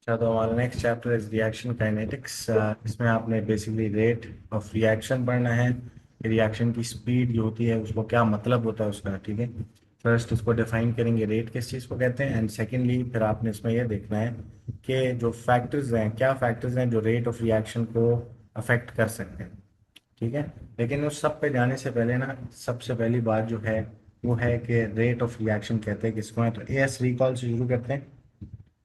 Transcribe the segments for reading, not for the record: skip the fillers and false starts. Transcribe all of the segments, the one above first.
अच्छा, तो हमारा next chapter is reaction kinetics. इसमें आपने बेसिकली रेट ऑफ रिएक्शन पढ़ना है। रिएक्शन की स्पीड जो होती है उसको क्या मतलब होता है उसका, ठीक है। फर्स्ट उसको डिफाइन करेंगे, रेट किस चीज़ को कहते हैं, एंड सेकेंडली फिर आपने इसमें यह देखना है कि जो फैक्टर्स हैं, क्या फैक्टर्स हैं जो रेट ऑफ रिएक्शन को अफेक्ट कर सकते हैं, ठीक है। लेकिन उस सब पे जाने से पहले ना, सबसे पहली बात जो है वो है कि रेट ऑफ रिएक्शन कहते हैं किसको है। तो ए एस रिकॉल से शुरू करते हैं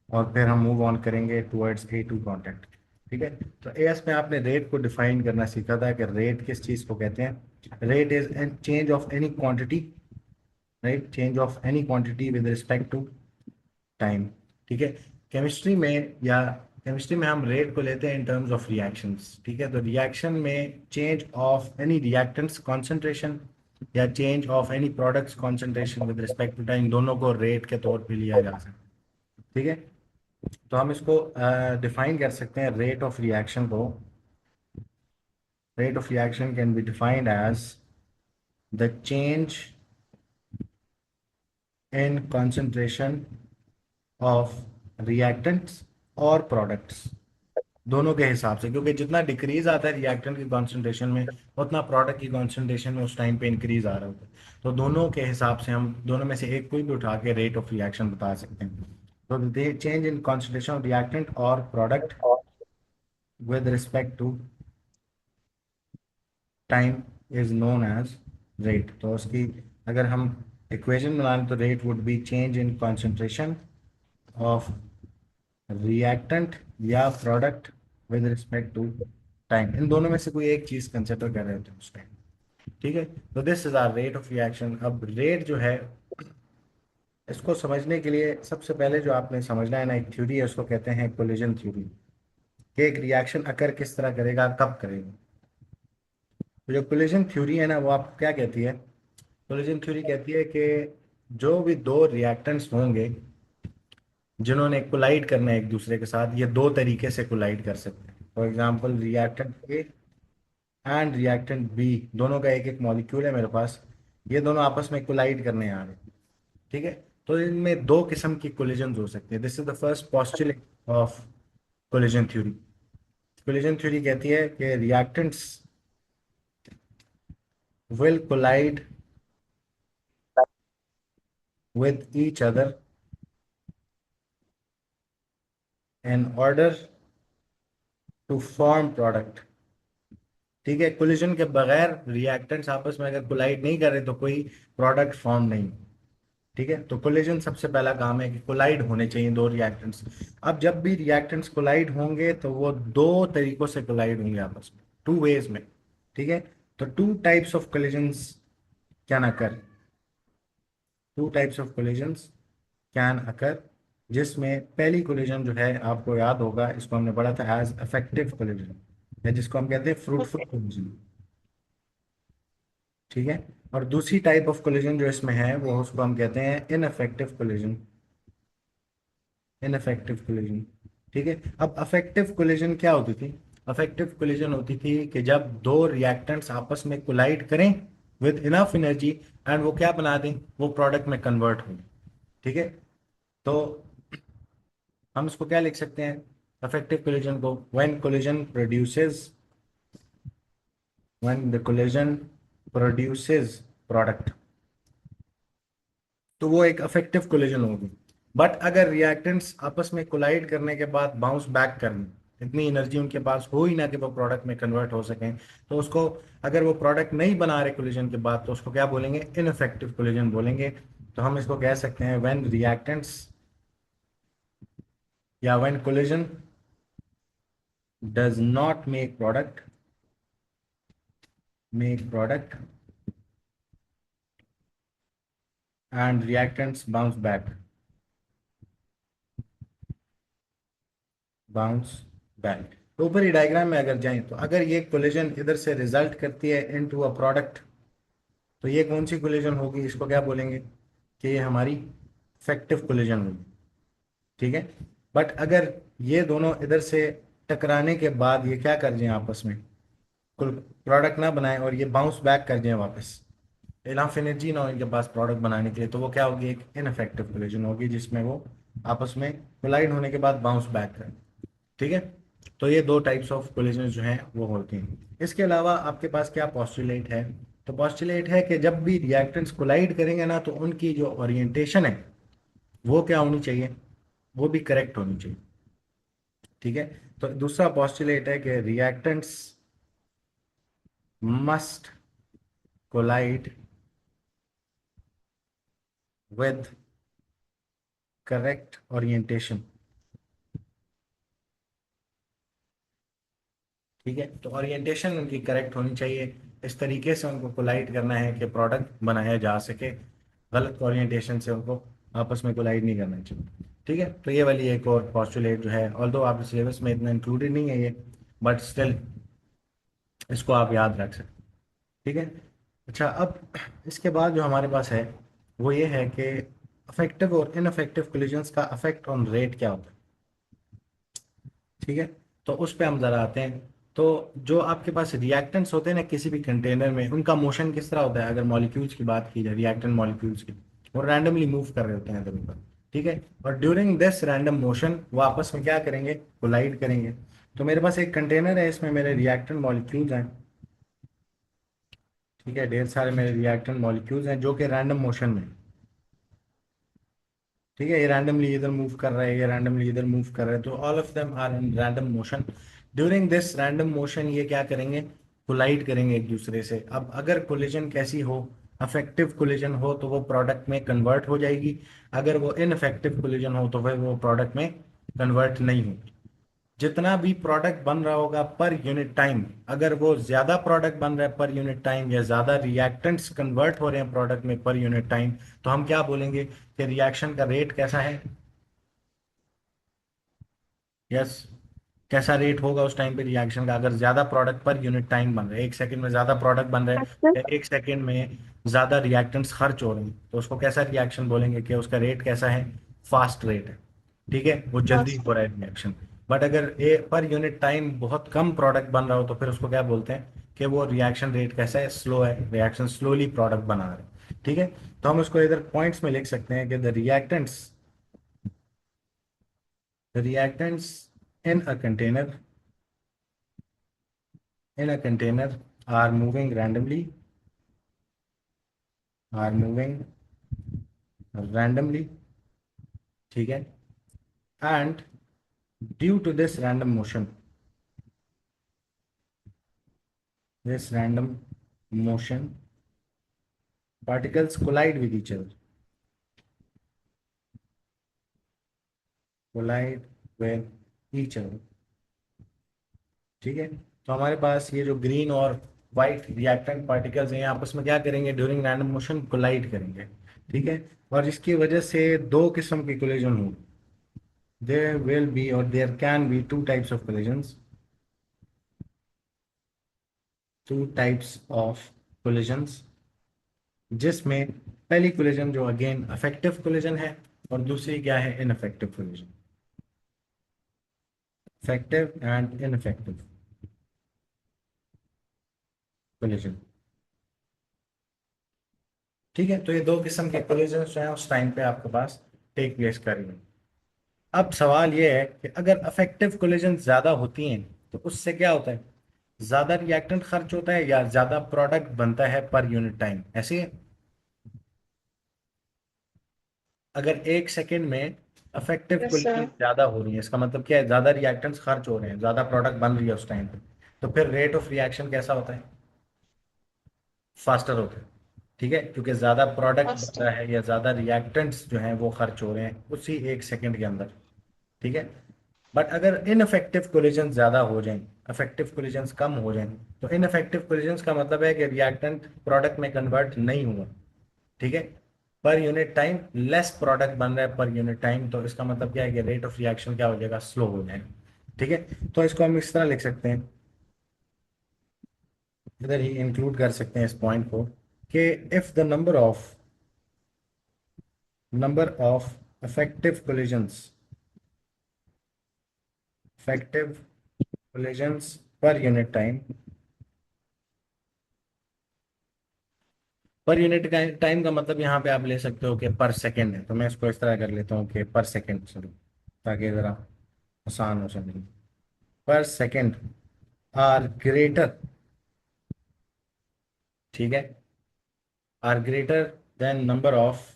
और फिर हम मूव ऑन करेंगे टुवर्ड्स ए टू कॉन्टैक्ट, ठीक है। तो एस में आपने रेट को डिफाइन करना सीखा था कि रेट किस चीज़ को कहते हैं। Rate is an change of any quantity, right, change of any quantity with respect to time, ठीक है। केमिस्ट्री में या केमिस्ट्री में हम रेट को लेते हैं इन टर्म्स ऑफ रिएक्शंस, ठीक है। तो रिएक्शन में change of any reactants concentration या change of any products concentration with respect to time, दोनों को रेट के तौर पे लिया जा सकता है, ठीक है। तो हम इसको डिफाइन कर सकते हैं रेट ऑफ रिएक्शन को। Rate of reaction can be defined as the change in concentration of reactants और प्रोडक्ट्स, दोनों के हिसाब से, क्योंकि जितना डिक्रीज आता है रिएक्टेंट की कंसंट्रेशन में उतना प्रोडक्ट की कंसंट्रेशन में उस टाइम पे इंक्रीज आ रहा होता है। तो दोनों के हिसाब से हम दोनों में से एक कोई भी उठा के रेट ऑफ रिएक्शन बता सकते हैं। तो change in concentration of reactant और product with respect to time is known as rate. तो उसकी अगर हम इक्वेशन बनाएं तो rate would be change in concentration of reactant या product with respect to time, इन दोनों में से कोई एक चीज कंसिडर कर रहे होते हैं उस टाइम, ठीक है। तो this is our rate of reaction. अब रेट जो है, इसको समझने के लिए सबसे पहले जो आपने समझना है ना, एक थ्योरी है, उसको कहते हैं कोलिजन थ्योरी, कि एक रिएक्शन अकर किस तरह करेगा, कब करेगा। तो जो कोलिजन थ्योरी है ना, वो आप क्या कहती है, कोलिजन थ्योरी कहती है कि जो भी दो रिएक्टेंट्स होंगे जिन्होंने कोलाइड करना है एक दूसरे के साथ, ये दो तरीके से कोलाइड कर सकते हैं। For example reactant A and reactant B, दोनों का एक एक मॉलिक्यूल है मेरे पास, ये दोनों आपस में कोलाइड करने आ रहे हैं, ठीक है। तो इनमें दो किस्म की कोलिजन हो सकती है। This is the first postulate of collision theory. Collision theory कहती है कि reactants will collide with each other in order to form product, ठीक है। कोलिजन के बगैर रिएक्टेंट्स आपस में अगर कोलाइड नहीं कर रहे तो कोई प्रोडक्ट फॉर्म नहीं, ठीक है। तो कोलिजन सबसे पहला काम है कि कोलाइड होने चाहिए दो रिएक्टेंट्स। अब जब भी रिएक्टेंट्स कोलाइड होंगे तो वो दो तरीकों से कोलाइड होंगे आपस में, टू वेज में, ठीक है। तो two types of collisions can occur, two types of collisions can occur, जिसमें पहली कोलिजन जो है आपको याद होगा, इसको हमने पढ़ा था एज अफेक्टिव कोलिजन, या जिसको हम कहते हैं फ्रूटफुल कोलिजन, ठीक है। और दूसरी टाइप ऑफ कोलिजन जो इसमें है वो उसको हम कहते हैं इनअफेक्टिव कोलिजन, इनअफेक्टिव कोलिजन, ठीक है। अब अफेक्टिव कोलिजन क्या होती थी, अफेक्टिव कोलिजन होती थी कि जब दो रिएक्टेंट्स आपस में कोलाइड करें विद इनफ एनर्जी एंड वो क्या बना दें, वो प्रोडक्ट में कन्वर्ट हो, ठीक है। तो हम इसको क्या लिख सकते हैं, अफेक्टिव कोलिजन को, when the collision produces product, तो वो एक अफेक्टिव कोलिजन होगी। बट अगर रिएक्टेंट्स आपस में कोलाइड करने के बाद बाउंस बैक करने, इतनी एनर्जी उनके पास हो ही ना कि वो प्रोडक्ट में कन्वर्ट हो सकें, तो उसको, अगर वो प्रोडक्ट नहीं बना रहे कोलिजन के बाद, तो उसको क्या बोलेंगे, इनफेक्टिव कोलिजन बोलेंगे। तो हम इसको कह सकते हैं व्हेन रिएक्टेंट्स या when collision does not make product and reactants bounce back. तो ऊपरी डायग्राम में अगर जाएं तो अगर ये कोलिजन इधर से रिजल्ट करती है इनटू अ प्रोडक्ट, तो ये कौन सी कोलिजन होगी, इसको क्या बोलेंगे कि ये हमारी इफेक्टिव कोलिजन होगी, ठीक है। बट अगर ये दोनों इधर से टकराने के बाद ये क्या कर जाएं आपस में, कुल प्रोडक्ट ना बनाए और ये बाउंस बैक कर जाए वापस, इनफ एनर्जी ना हो इनके पास प्रोडक्ट बनाने के लिए, तो वो क्या होगी, एक इनफेक्टिव कोलिजन होगी जिसमें वो आपस में कोलाइड होने के बाद बाउंस बैक करें। ठीक है, तो ये दो टाइप्स ऑफ कोलिजन जो हैं वो होती हैं। इसके अलावा आपके पास क्या पॉस्टुलेट है? तो पॉस्टुलेट है कि जब भी रिएक्टेंट्स कोलाइड करेंगे ना, तो उनकी जो ओरिएंटेशन है वो क्या होनी चाहिए? वो भी करेक्ट होनी चाहिए। ठीक है, तो दूसरा पॉस्टुलेट है कि reactants must collide with correct orientation. ठीक है, तो ओरिएंटेशन उनकी करेक्ट होनी चाहिए। इस तरीके से उनको कोलाइड करना है कि प्रोडक्ट बनाया जा सके। गलत ओरिएंटेशन से उनको आपस में कोलाइड नहीं करना चाहिए। ठीक है, तो ये वाली एक और पॉस्टुलेट जो है, ऑल्दो आपके सिलेबस में इतना इंक्लूडेड नहीं है ये, बट स्टिल इसको आप याद रख सकते हैं। ठीक है। अच्छा, अब इसके बाद जो हमारे पास है वो ये है कि अफेक्टिव और इनअफेक्टिव कोलिजन्स का अफेक्ट ऑन रेट क्या होता है। ठीक है, तो उस पे हम जरा आते हैं। तो जो आपके पास रिएक्टेंट्स होते हैं ना किसी भी कंटेनर में, उनका मोशन किस तरह होता है? अगर मॉलिक्यूल्स की बात की जाए, रिएक्टेंट मॉलिक्यूल्स की, वो रैंडमली मूव कर रहे होते हैं इधर उधर। ठीक है, और ड्यूरिंग दिस रैंडम मोशन वो आपस में क्या करेंगे? कोलाइड करेंगे। तो मेरे पास एक कंटेनर है, इसमें मेरे रिएक्टेंट मॉलिक्यूल्स हैं। ठीक है, ढेर सारे मेरे रिएक्टेंट मॉलिक्यूल्स हैं जो कि रैंडम मोशन में। ठीक है, ये रैंडमली इधर मूव कर रहा है, ये रैंडमली इधर मूव कर रहा है, तो all of them are in random motion. During this random motion ये क्या करेंगे? कोलाइड करेंगे एक दूसरे से। अब अगर कोलिजन कैसी हो? अफेक्टिव कोलिजन हो तो वो प्रोडक्ट में कन्वर्ट हो जाएगी। अगर वो इनफेक्टिव कोलिजन हो तो फिर वो प्रोडक्ट में कन्वर्ट नहीं होगी। जितना भी प्रोडक्ट बन रहा होगा पर यूनिट टाइम, अगर वो ज्यादा प्रोडक्ट बन रहा है पर यूनिट टाइम, या ज्यादा रिएक्टेंट्स कन्वर्ट हो रहे हैं प्रोडक्ट में पर यूनिट टाइम, तो हम क्या बोलेंगे कि रिएक्शन का रेट कैसा है? यस, कैसा रेट होगा उस टाइम पे रिएक्शन का? अगर ज्यादा प्रोडक्ट पर यूनिट टाइम बन रहा है, एक सेकंड में ज्यादा प्रोडक्ट बन रहा है, या एक सेकंड में ज्यादा रिएक्टेंट्स खर्च हो रहे हैं, तो उसको कैसा रिएक्शन बोलेंगे? कि उसका रेट कैसा है? फास्ट रेट है। ठीक है, वो जल्दी हो रहा है रिएक्शन। बट अगर ए पर यूनिट टाइम बहुत कम प्रोडक्ट बन रहा हो तो फिर उसको क्या बोलते हैं? कि वो रिएक्शन रेट कैसा है? स्लो है, रिएक्शन स्लोली प्रोडक्ट बना रहे हैं। ठीक है, तो हम उसको इधर पॉइंट्स में लिख सकते हैं कि the reactants in a container are moving randomly, are moving randomly. ठीक है, and due to this random motion, particles collide with each other, collide with each other. ठीक है, तो हमारे पास ये जो ग्रीन और वाइट रिएक्टेंट पार्टिकल्स हैं, ये आपस में क्या करेंगे? ड्यूरिंग रैंडम मोशन कोलाइड करेंगे। ठीक है, और इसकी वजह से दो किस्म की कोलिजन होगी। There will be or there can be two types of collisions. Two types of collisions, जिसमें पहली कोलिजन जो अगेन अफेक्टिव कोलिजन है, और दूसरी क्या है? Ineffective collision. Effective and ineffective collision. ठीक है, तो ये दो किस्म के कोलिजन जो हैं उस टाइम पे आपके पास टेक प्लेस कर रही हैं। अब सवाल ये है कि अगर अफेक्टिव कोलिजन ज्यादा होती हैं तो उससे क्या होता है? ज्यादा रिएक्टेंट खर्च होता है या ज्यादा प्रोडक्ट बनता है पर यूनिट टाइम? ऐसे है। अगर एक सेकंड में अफेक्टिव यस कोलिजन सर। ज्यादा हो रही है, इसका मतलब क्या है? ज्यादा रिएक्टेंट्स खर्च हो रहे हैं, ज्यादा प्रोडक्ट बन रही है उस टाइम पे, तो फिर रेट ऑफ रिएक्शन कैसा होता है? फास्टर होता है। ठीक है, क्योंकि ज्यादा प्रोडक्ट फर्स्ट। बन रहा है या ज्यादा रिएक्टेंट्स जो हैं वो खर्च हो रहे हैं उसी एक सेकंड के अंदर। ठीक है, बट अगर इनफेक्टिव कोलिजन ज्यादा हो जाएं, अफेक्टिव कोलिजन कम हो जाएं, तो इनफेक्टिव कोलिजन का मतलब है कि रिएक्टेंट प्रोडक्ट में कन्वर्ट नहीं हुआ। ठीक है, पर यूनिट टाइम लेस प्रोडक्ट बन रहा है पर यूनिट टाइम, तो इसका मतलब क्या है कि रेट ऑफ रिएक्शन क्या हो जाएगा? स्लो हो जाएगा। ठीक है, तो इसको हम इस तरह लिख सकते हैं, इधर ही इंक्लूड कर सकते हैं इस पॉइंट को, कि if the number of effective collisions effective collisions पर यूनिट टाइम, पर यूनिट टाइम का मतलब यहाँ पे आप ले सकते हो कि पर सेकेंड है, तो मैं इसको इस तरह कर लेता हूँ कि पर सेकेंड सॉरी, ताकि ज़रा आसान हो सके। पर सेकेंड आर ग्रेटर, ठीक है, are greater than number of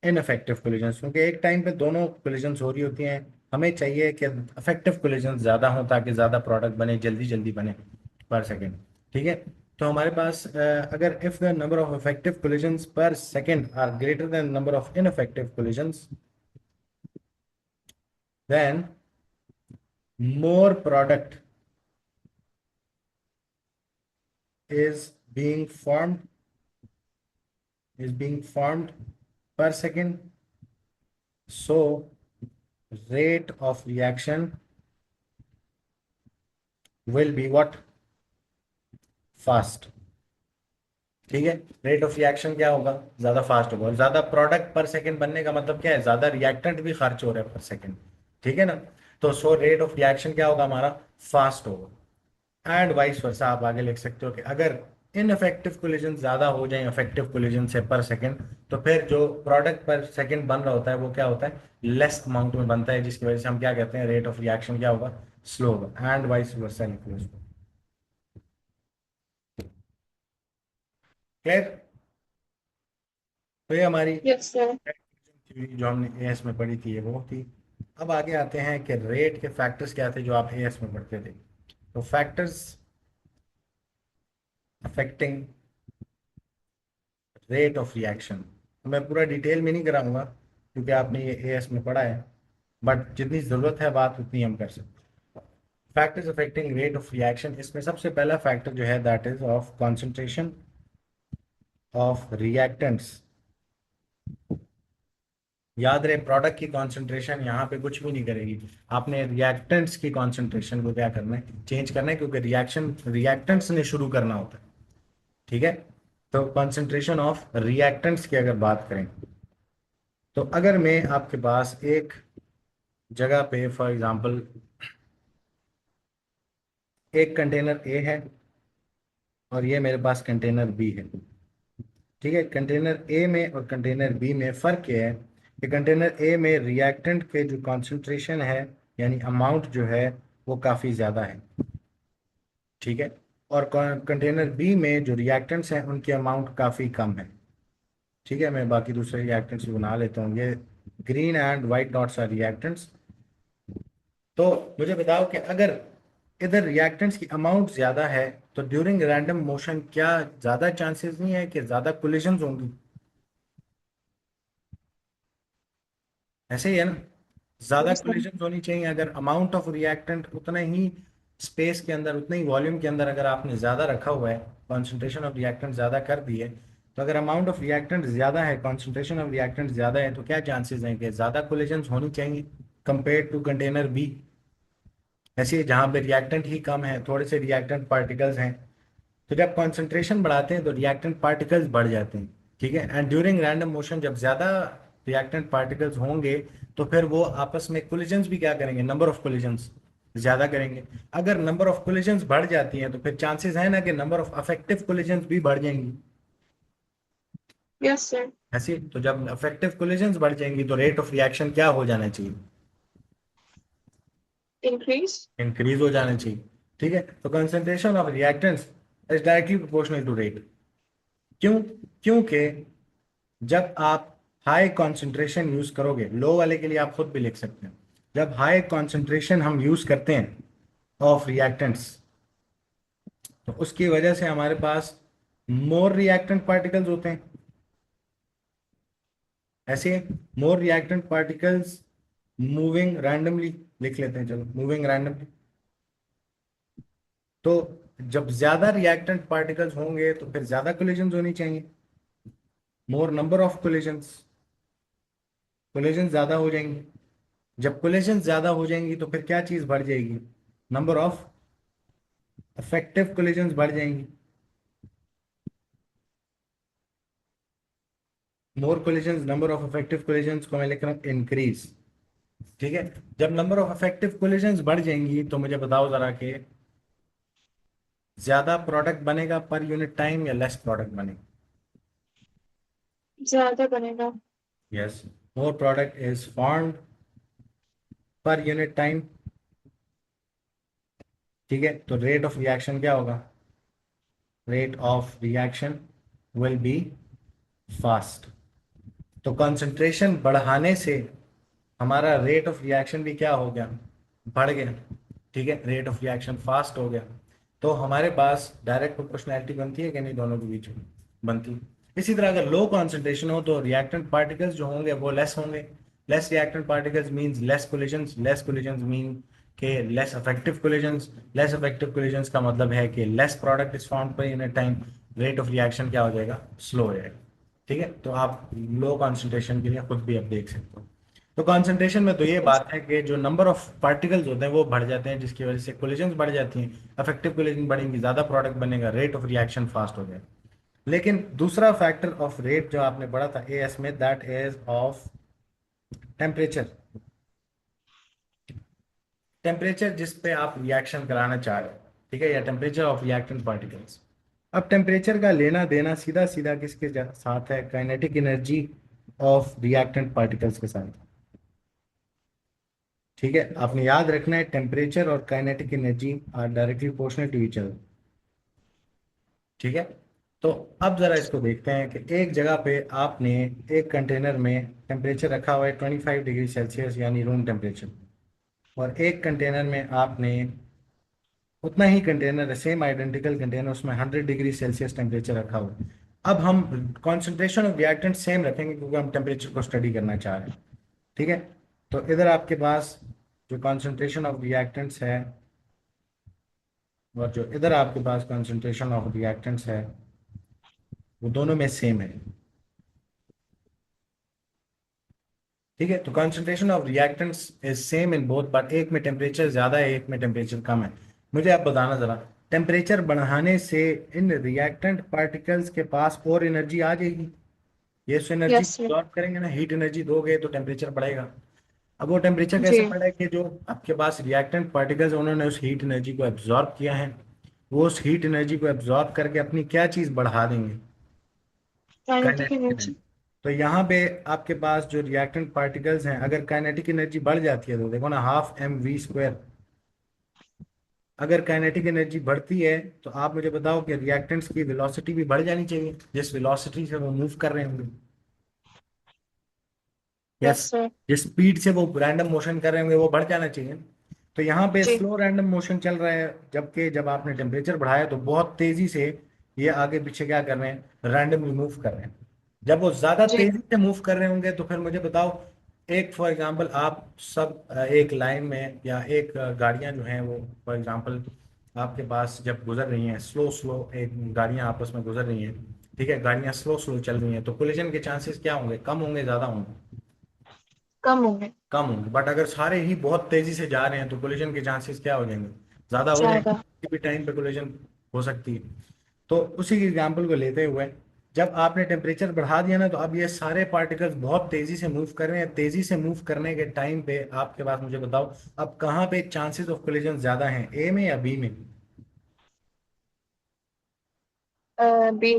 ineffective collisions, क्योंकि एक टाइम पे दोनों कोलिजन्स हो रही होती हैं। हमें चाहिए कि इफेक्टिव कोलिजन्स ज़्यादा हों ताकि ज़्यादा प्रोडक्ट बने, जल्दी जल्दी बने पर सेकेंड। ठीक है, तो हमारे पास अगर if the number of effective collisions per second are greater than number of ineffective collisions, then more product is being formed per second, so rate of reaction will be what? Fast। ठीक है, rate of reaction क्या होगा? ज्यादा fast होगा। और ज्यादा product पर second बनने का मतलब क्या है? ज्यादा रिएक्टेंट भी खर्च हो रहा है पर सेकंड। ठीक है ना, तो सो रेट ऑफ रिएक्शन क्या होगा हमारा? फास्ट होगा। एंड वाइस वर्सा आप आगे लिख सकते हो कि अगर इनफेक्टिव कोलिजन ज्यादा हो जाए इफेक्टिव कोलिजन से पर सेकंड, तो फिर जो प्रोडक्ट पर सेकंड बन रहा होता है वो क्या होता है? लेस अमाउंट में बनता है, जिसकी वजह से हम क्या कहते हैं? रेट ऑफ रिएक्शन क्या होगा? स्लो होगा। एंड वाइस वर्सा लिखो इसको। क्लियर? तो ये हमारी यस सर। थ्योरी जो हमने एएस में पढ़ी थी ये वो थी। अब आगे आते हैं कि रेट के फैक्टर्स क्या थे जो आप एएस में पढ़ते थे। तो factors affecting rate of reaction, मैं पूरा डिटेल में नहीं कराऊंगा क्योंकि आपने ये एएस में पढ़ा है, बट जितनी ज़रूरत है बात उतनी हम कर सकते हैं। Factors affecting rate of reaction, इसमें सबसे पहला फैक्टर जो है that is of concentration of reactants. याद रहे, प्रोडक्ट की कॉन्सेंट्रेशन यहाँ पे कुछ भी नहीं करेगी, आपने रिएक्टेंट्स की कॉन्सेंट्रेशन को क्या करना है? चेंज करना है, क्योंकि रिएक्शन रिएक्टेंट्स ने शुरू करना होता है। ठीक है, तो कॉन्सेंट्रेशन ऑफ रिएक्टेंट्स की अगर बात करें, तो अगर मैं आपके पास एक जगह पे फॉर एग्जांपल एक कंटेनर ए है और ये मेरे पास कंटेनर बी है। ठीक है, कंटेनर ए में और कंटेनर बी में फ़र्क ये है कि कंटेनर ए में रिएक्टेंट के जो कॉन्सेंट्रेशन है, यानी अमाउंट जो है, वो काफ़ी ज़्यादा है। ठीक है, और कंटेनर बी में जो रिएक्टेंट्स हैं उनकी अमाउंट काफ़ी कम है। ठीक है, मैं बाकी दूसरे रिएक्टेंट्स भी बना लेता हूँ। ये green and white dots are reactants. तो मुझे बताओ कि अगर इधर रिएक्टेंट्स की अमाउंट ज़्यादा है तो ड्यूरिंग रैंडम मोशन क्या ज़्यादा चांसेस नहीं है कि ज़्यादा कोलिजन्स होंगी? ऐसे ही है ना, ज्यादा यस सर। कोलिजन होनी चाहिए। अगर अमाउंट ऑफ रिएक्टेंट उतना ही स्पेस के अंदर, उतने ही वॉल्यूम के अंदर अगर आपने ज्यादा रखा हुआ है, कॉन्सेंट्रेशन ऑफ रिएक्टेंट ज्यादा कर दी है, तो अगर अमाउंट ऑफ रिएक्टेंट ज्यादा है, कॉन्सेंट्रेशन ऑफ रिएक्टेंट ज्यादा है, तो क्या चांसेस हैं कि ज्यादा कोलिजन होनी चाहिए कंपेयर टू कंटेनर बी? ऐसे ही जहाँ पे रिएक्टेंट ही कम है, थोड़े से रिएक्टेंट पार्टिकल्स हैं, तो जब कॉन्सेंट्रेशन बढ़ाते हैं तो रिएक्टेंट पार्टिकल्स बढ़ जाते हैं। ठीक है, एंड ड्यूरिंग रैंडम मोशन जब ज्यादा रिएक्टेंट पार्टिकल्स होंगे तो फिर वो आपस में कोलिजन्स भी क्या करेंगे? नंबर ऑफ कोलिजन्स ज्यादा करेंगे। अगर नंबर ऑफ कोलिजन्स बढ़ जाती हैं तो फिर चांसेस है ना कि नंबर ऑफ अफेक्टिव कोलिजन्स भी बढ़ जाएंगी। Yes sir. ऐसे तो जब अफेक्टिव कोलिजन्स बढ़ जाएंगी तो रेट ऑफ रिएक्शन क्या हो जाना चाहिए? इंक्रीज। इंक्रीज हो जाना चाहिए। ठीक है, तो concentration of reactants is directly proportional to rate. क्यों? क्योंकि जब आप हाई कॉन्सेंट्रेशन यूज करोगे, लो वाले के लिए आप खुद भी लिख सकते हैं, जब हाई कॉन्सेंट्रेशन हम यूज करते हैं ऑफ रिएक्टेंट्स, तो उसकी वजह से हमारे पास मोर रिएक्टेंट पार्टिकल्स होते हैं। ऐसे मोर रिएक्टेंट पार्टिकल्स मूविंग रैंडमली, लिख लेते हैं चलो, मूविंग रैंडमली। तो जब ज्यादा रिएक्टेंट पार्टिकल्स होंगे तो फिर ज्यादा कोलिजन्स होनी चाहिए, मोर नंबर ऑफ कोलिजन्स, कोलिजन ज्यादा हो जाएंगे। जब कोलिजन ज्यादा हो जाएंगी तो फिर क्या चीज बढ़ जाएगी? नंबर ऑफ इफेक्टिव कोलिजन्स बढ़ जाएंगी। More collisions, number of effective collisions को मैं लिख रहा हूँ इंक्रीज। ठीक है, जब नंबर ऑफ इफेक्टिव कोलिजन्स बढ़ जाएंगी तो मुझे बताओ जरा कि ज्यादा प्रोडक्ट बनेगा पर यूनिट टाइम या लेस प्रोडक्ट बनेगा? ज्यादा बनेगा। Yes, more product is formed पर यूनिट टाइम। ठीक है, तो रेट ऑफ रिएक्शन क्या होगा? Rate of reaction will be fast. तो कंसंट्रेशन बढ़ाने से हमारा रेट ऑफ रिएक्शन भी क्या हो गया? बढ़ गया। ठीक है, रेट ऑफ रिएक्शन फास्ट हो गया। तो हमारे पास डायरेक्ट प्रोपोर्शनैलिटी बनती है कि नहीं दोनों के बीच में? बनती है। इसी तरह अगर लो कॉन्सेंट्रेशन हो तो रिएक्टेंट पार्टिकल्स जो होंगे वो लेस होंगे। Less reactant particles means less collisions. Less collisions mean के less affective collisions. Less affective collisions का मतलब है कि less product is found per unit time. Rate of reaction क्या हो जाएगा? स्लो हो जाएगा। ठीक है, तो आप लो कॉन्सेंट्रेशन के लिए खुद भी आप देख सकते हो। तो कॉन्सेंट्रेशन में तो ये बात है कि जो नंबर ऑफ पार्टिकल्स होते हैं वो बढ़ जाते हैं, जिसकी वजह से कोलिजन्स बढ़ जाती हैं। अफेक्टिव कोलिजन बढ़ेंगी, ज्यादा प्रोडक्ट बनेगा, रेट ऑफ रिएक्शन फास्ट हो जाएगा। लेकिन दूसरा फैक्टर ऑफ रेट जो आपने पढ़ा था ए एस में, that is of temperature. Temperature जिस पे आप रिएक्शन कराना चाह रहे हो, ठीक है, या टेम्परेचर ऑफ रिएक्टेंट पार्टिकल्स। अब टेम्परेचर का लेना देना सीधा सीधा किसके साथ है? Kinetic energy of reactant particles के साथ। ठीक है, आपने याद रखना है टेम्परेचर और kinetic energy are directly proportional to each other. ठीक है, तो अब जरा इसको देखते हैं कि एक जगह पे आपने एक कंटेनर में टेम्परेचर रखा हुआ है 25 डिग्री सेल्सियस यानी रूम टेम्परेचर, और एक कंटेनर में आपने उतना ही कंटेनर, सेम आइडेंटिकल कंटेनर, उसमें 100 डिग्री सेल्सियस टेम्परेचर रखा हुआ है। अब हम कॉन्सेंट्रेशन ऑफ रिएक्टेंट सेम रखेंगे क्योंकि हम टेम्परेचर को स्टडी करना चाह रहे हैं। ठीक है, तो इधर आपके पास जो कॉन्सेंट्रेशन ऑफ रिएक्टेंट्स है और जो इधर आपके पास कंसंट्रेशन ऑफ रिएक्टेंट्स है वो दोनों में सेम है। ठीक है, तो concentration of reactants is same in both, but एक में टेम्परेचर ज्यादा है, एक में टेम्परेचर कम है। मुझे आप बताना जरा, टेम्परेचर बढ़ाने से इन रिएक्टेंट पार्टिकल्स के पास और एनर्जी आ जाएगी? ये उस एनर्जी यस। को absorb करेंगे ना, हीट एनर्जी दोगे तो टेम्परेचर बढ़ेगा। अब वो टेम्परेचर जी। कैसे बढ़ा है कि जो आपके पास रिएक्टेंट पार्टिकल्स उन्होंने उस हीट एनर्जी को एब्जॉर्ब किया है, वो उस हीट एनर्जी को एब्जॉर्ब करके अपनी क्या चीज बढ़ा देंगे? Kinetic kinetic energy. एनर्जी। तो यहाँ पे आपके पास जो रिएक्टेंट पार्टिकल्स हैं, अगर काइनेटिक एनर्जी बढ़ जाती है तो देखो ना, ½ mv²। अगर काइनेटिक एनर्जी बढ़ती है तो आप मुझे बताओ कि रिएक्टेंट्स की वेलोसिटी भी बढ़ जानी चाहिए, जिस वेलोसिटी से वो मूव कर रहे होंगे। Yes, yes sir. जिस स्पीड से वो रैंडम मोशन कर रहे होंगे वो बढ़ जाना चाहिए। तो यहाँ पे जी। स्लो रैंडम मोशन चल रहा है, जबकि जब आपने टेम्परेचर बढ़ाया तो बहुत तेजी से ये आगे पीछे क्या कर रहे हैं? रैंडमली मूव कर रहे हैं। जब वो ज्यादा जी। तेजी से मूव कर रहे होंगे तो फिर मुझे बताओ, एक फॉर एग्जांपल आप सब एक लाइन में या एक गाड़ियां जो हैं वो फॉर एग्जांपल आपके पास जब गुजर रही हैं, स्लो स्लो एक गाड़ियां आपस में गुजर रही हैं, ठीक है, गाड़ियां स्लो स्लो चल रही हैं, तो कोलिजन के चांसेस क्या होंगे? कम होंगे, ज्यादा होंगे? कम होंगे। कम होंगे। बट अगर सारे ही बहुत तेजी से जा रहे हैं तो कोलिजन के चांसेस क्या हो जाएंगे? ज्यादा हो जाएंगे। ज्यादा। किसी भी टाइम पे कोलिजन हो सकती है। तो उसी एग्जाम्पल को लेते हुए, जब आपने टेम्परेचर बढ़ा दिया ना, तो अब ये सारे पार्टिकल्स बहुत तेजी से मूव कर रहे हैं। तेजी से मूव करने के टाइम पे आपके पास, मुझे बताओ, अब कहाँ पे चांसेस ऑफ कोलिजन ज्यादा हैं, ए में या बी में? बी।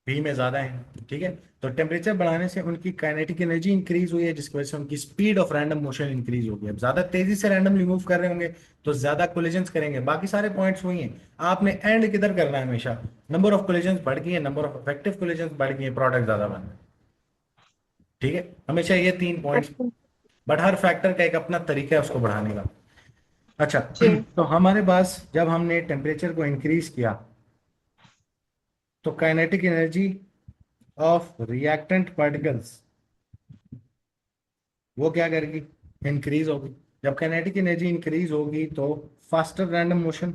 बी में ज्यादा है। ठीक है, तो टेम्परेचर बढ़ाने से उनकी काइनेटिक एनर्जी इंक्रीज हुई है, जिसकी वजह से उनकी speed of random motion increase हो गई। अब ज्यादा तेजी से रैंडमली मूव कर रहे होंगे तो ज्यादा कोलिजन्स करेंगे। बाकी सारे पॉइंट्स वही हैं। आपने एंड किधर करना है? हमेशा नंबर ऑफ कोलिजन्स बढ़ गई है, नंबर ऑफ इफेक्टिव कोलिजन्स बढ़ गई है, प्रोडक्ट ज्यादा बन रहा है। ठीक है, हमेशा ये 3 points. Okay. But her factor का एक अपना तरीका है उसको बढ़ाने का। अच्छा, जी। तो हमारे पास जब हमने टेम्परेचर को इंक्रीज किया तो kinetic energy of reactant particles वो क्या करेगी? इंक्रीज होगी। जब काइनेटिक एनर्जी इंक्रीज होगी तो फास्टर रैंडम मोशन,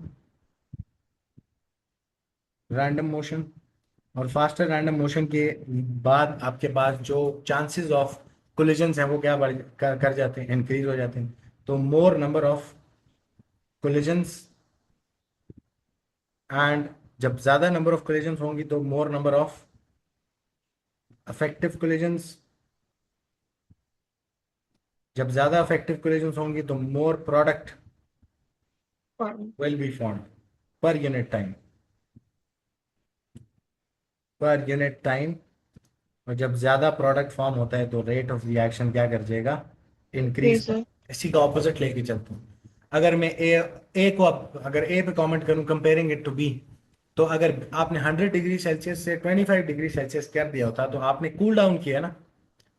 और फास्टर रैंडम मोशन के बाद आपके पास जो चांसेस ऑफ कोलिजन्स हैं वो क्या कर जाते हैं? इंक्रीज हो जाते हैं। तो मोर नंबर ऑफ कोलिजन्स, एंड जब ज्यादा नंबर ऑफ कोलिजन्स होंगी तो मोर नंबर ऑफ अफेक्टिव कोलिजन्स। जब ज्यादा अफेक्टिव कोलिजन्स होंगी तो more product form. Will be formed पर यूनिट टाइम। पर यूनिट टाइम। और जब ज्यादा प्रोडक्ट फॉर्म होता है तो रेट ऑफ रिएक्शन क्या कर जाएगा, इंक्रीज इंक्रीज कर। इसी का ऑपोजिट लेके चलता हूँ। अगर मैं ए को अगर ए पे कमेंट करूं कंपेयरिंग इट टू बी, तो अगर आपने 100 डिग्री सेल्सियस से 25 डिग्री सेल्सियस कर दिया होता तो आपने कूल डाउन किया ना,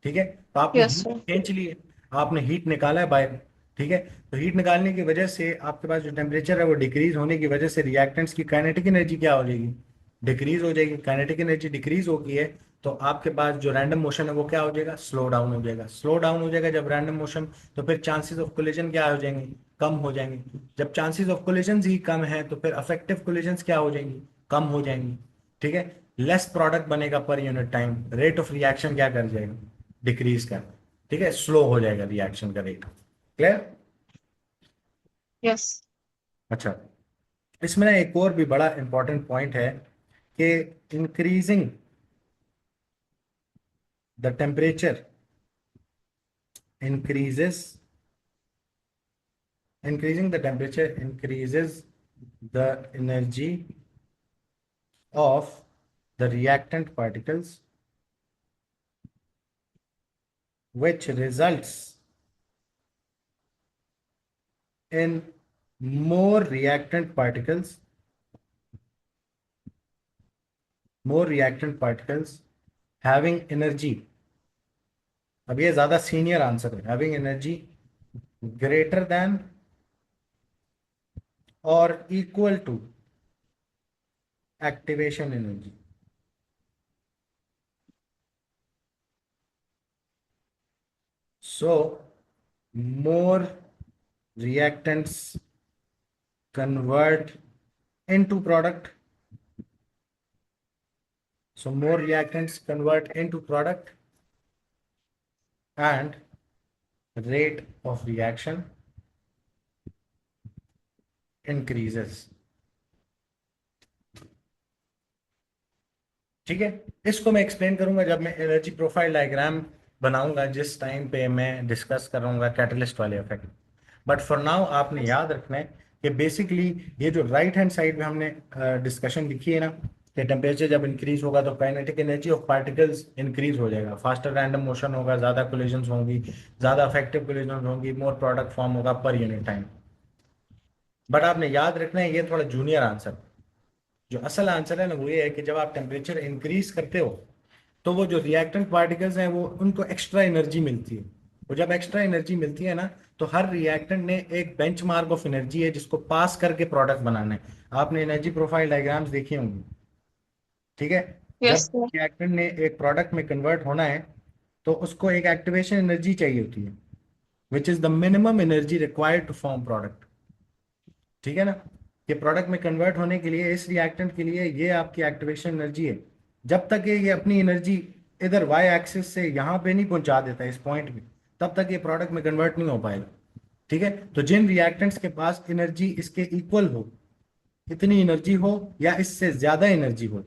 ठीक है, तो आपने यस हीट सर। खींच ली है, आपने हीट निकाला है बाहर, ठीक है। तो हीट निकालने की वजह से आपके पास जो टेम्परेचर है वो डिक्रीज होने की वजह से रिएक्टेंट्स की काइनेटिक एनर्जी क्या हो जाएगी, डिक्रीज हो जाएगी। काइनेटिक एनर्जी डिक्रीज होगी है तो आपके पास जो रैंडम मोशन है वो क्या हो जाएगा, स्लो डाउन हो जाएगा। स्लो डाउन हो जाएगा जब रैंडम मोशन, तो फिर चांसेस ऑफ कोलिजन क्या हो जाएंगे, कम हो जाएंगे। जब चांसेस ऑफ कोलिजन ही कम है तो फिर अफेक्टिव कोलिजन क्या हो जाएंगी, कम हो जाएंगी, ठीक है। लेस प्रोडक्ट बनेगा पर unit time, rate of reaction क्या कर जाएगा, डिक्रीज कर, ठीक है, स्लो हो जाएगा रिएक्शन का रेट। क्लियर। यस। अच्छा, इसमें ना एक और भी बड़ा इंपॉर्टेंट पॉइंट है कि increasing the temperature increases increasing the temperature increases the energy of the reactant particles, which results in more reactant particles more reactant particles having energy। अब ये ज्यादा सीनियर आंसर है, हैविंग एनर्जी ग्रेटर देन और equal to activation energy. So more reactants convert into product. So more reactants convert into product and rate of reaction increases। ठीक है, इसको मैं explain करूंगा जब मैं एनर्जी प्रोफाइल डायग्राम बनाऊंगा, जिस टाइम पे मैं डिस्कस करूंगा कैटलिस्ट वाले इफेक्ट। बट फॉर नाउ आपने याद रखना है कि बेसिकली ये जो राइट हैंड साइड में हमने डिस्कशन लिखी है ना, कि टेम्परेचर जब इंक्रीज होगा तो kinetic energy of particles increase हो जाएगा, फास्टर रैंडम मोशन होगा, ज्यादा कोलिजन्स होंगी, ज्यादा इफेक्टिव कोलिजन होंगी, मोर प्रोडक्ट फॉर्म होगा पर यूनिट टाइम। बट आपने याद रखना है ये थोड़ा जूनियर आंसर। जो असल आंसर है ना वो ये है कि जब आप टेम्परेचर इंक्रीज करते हो तो वो जो रिएक्टेंट पार्टिकल्स हैं वो उनको एक्स्ट्रा एनर्जी मिलती है। और जब एक्स्ट्रा एनर्जी मिलती है ना, तो हर रिएक्टेंट ने एक बेंचमार्क ऑफ एनर्जी है जिसको पास करके प्रोडक्ट बनाना है। आपने एनर्जी प्रोफाइल डायग्राम्स देखी होंगी, ठीक है। यस जब सर। रिएक्टेंट ने एक प्रोडक्ट में कन्वर्ट होना है तो उसको एक एक्टिवेशन एनर्जी चाहिए होती है, which is the minimum energy required to form product, ठीक है ना। ये प्रोडक्ट में कन्वर्ट होने के लिए इस रिएक्टेंट के लिए ये आपकी एक्टिवेशन एनर्जी है। जब तक ये अपनी एनर्जी इधर वाई एक्सिस से यहाँ पे नहीं पहुंचा देता इस पॉइंट पे, तब तक ये प्रोडक्ट में कन्वर्ट नहीं हो पाएगा, ठीक है। तो जिन रिएक्टेंट्स के पास एनर्जी इसके इक्वल हो, इतनी एनर्जी हो या इससे ज्यादा एनर्जी हो,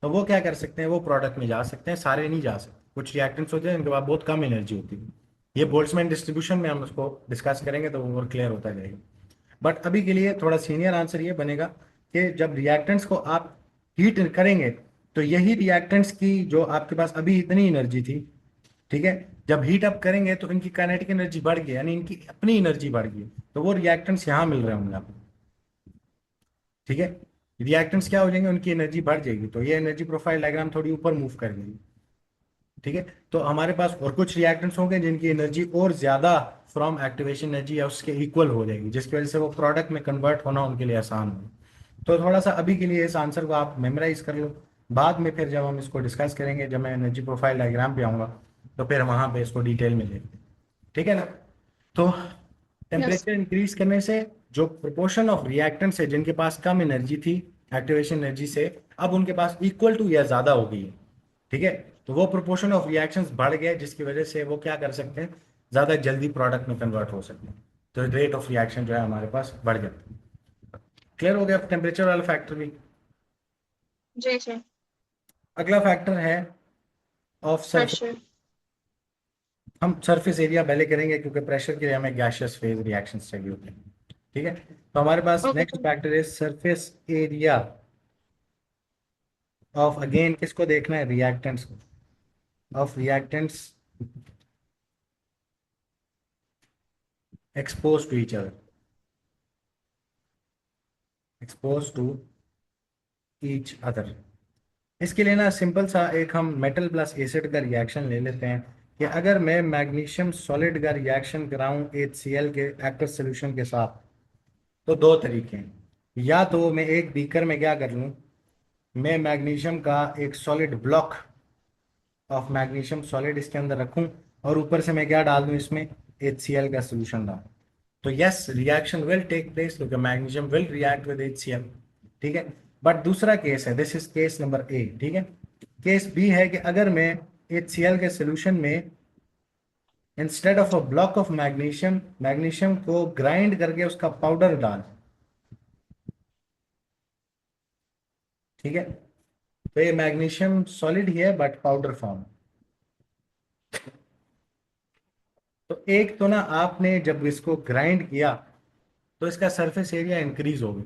तो वो क्या कर सकते हैं, वो प्रोडक्ट में जा सकते हैं। सारे नहीं जा सकते, कुछ रिएक्टेंट्स होते हैं जिनके पास बहुत कम एनर्जी होती है। ये बोल्ट्जमैन डिस्ट्रीब्यूशन में हम उसको डिस्कस करेंगे तो वो और क्लियर होता जाएगा। बट अभी के लिए थोड़ा सीनियर आंसर ये बनेगा कि जब रिएक्टेंट्स को आप हीट करेंगे तो यही रिएक्टेंट्स की जो आपके पास अभी इतनी एनर्जी थी, ठीक है, जब हीट अप करेंगे तो इनकी काइनेटिक एनर्जी बढ़ गई, यानी इनकी अपनी एनर्जी बढ़ गई, तो वो रिएक्टेंट्स यहाँ मिल रहे होंगे आपको, ठीक है। रिएक्टेंट्स क्या हो जाएंगे, उनकी एनर्जी बढ़ जाएगी, तो ये एनर्जी प्रोफाइल डायग्राम थोड़ी ऊपर मूव कर गई, ठीक है। तो हमारे पास और कुछ रिएक्टेंट्स होंगे जिनकी एनर्जी और ज्यादा फ्रॉम एक्टिवेशन एनर्जी या उसके इक्वल हो जाएगी, जिसकी वजह से वो प्रोडक्ट में कन्वर्ट होना उनके लिए आसान हो। तो थोड़ा सा अभी के लिए इस आंसर को आप मेमोराइज कर लो, बाद में फिर जब हम इसको डिस्कस करेंगे, जब मैं एनर्जी प्रोफाइल डायग्राम पे आऊंगा, तो फिर वहां पे इसको डिटेल में लेंगे, ठीक है ना। तो यस। टेम्परेचर इंक्रीज करने से जो प्रोपोर्शन ऑफ रिएक्टेंट्स है जिनके पास कम एनर्जी थी एक्टिवेशन एनर्जी से, अब उनके पास इक्वल टू या ज्यादा हो गई है, ठीक है। तो वो प्रोपोर्शन ऑफ रिएक्शंस बढ़ गए जिसकी वजह से वो क्या कर सकते हैं, ज्यादा जल्दी प्रोडक्ट में कन्वर्ट हो सकते हैं, तो रेट ऑफ रिएक्शन जो है हमारे पास बढ़ जाता है। क्लियर हो गया टेम्परेचर वाला फैक्टर भी। जी जी। अगला फैक्टर है ऑफ सरफेस। प्रेशर। हम सरफेस एरिया पहले करेंगे क्योंकि प्रेशर के लिए हमें गैसियस फेज रिएक्शंस चाहिए होते हैं, ठीक है। तो हमारे पास ओके नेक्स्ट सर। फैक्टर है सरफेस एरिया ऑफ, अगेन किसको देखना है, रिएक्टेंट्स को, of reactants expose to each other, expose to each other. इसके लिए ना सिंपल सा एक हम मेटल प्लस एसिड का रिएक्शन ले लेते हैं कि अगर मैं मैग्नीशियम सॉलिड का रिएक्शन कराऊं HCl के एक्वस सोल्यूशन के साथ, तो दो तरीके हैं। या तो मैं एक बीकर में क्या कर लूं, मैं मैग्नीशियम का एक solid block of magnesium solid इसके अंदर रखूं, और ऊपर से मैं क्या डाल दूं इसमें, HCl का सोल्यूशन डाल, तो yes reaction will take place क्योंकि magnesium will react with HCl। ठीक है। बट दूसरा केस है, this is case number A. ठीक है। केस बी है कि अगर मैं HCl के सोल्यूशन में instead of a block of magnesium, magnesium को ग्राइंड करके उसका पाउडर डाल, ठीक है, तो ये मैग्नीशियम सॉलिड ही है बट पाउडर फॉर्म। तो एक तो ना आपने जब इसको ग्राइंड किया तो इसका सरफेस एरिया इंक्रीज हो गई।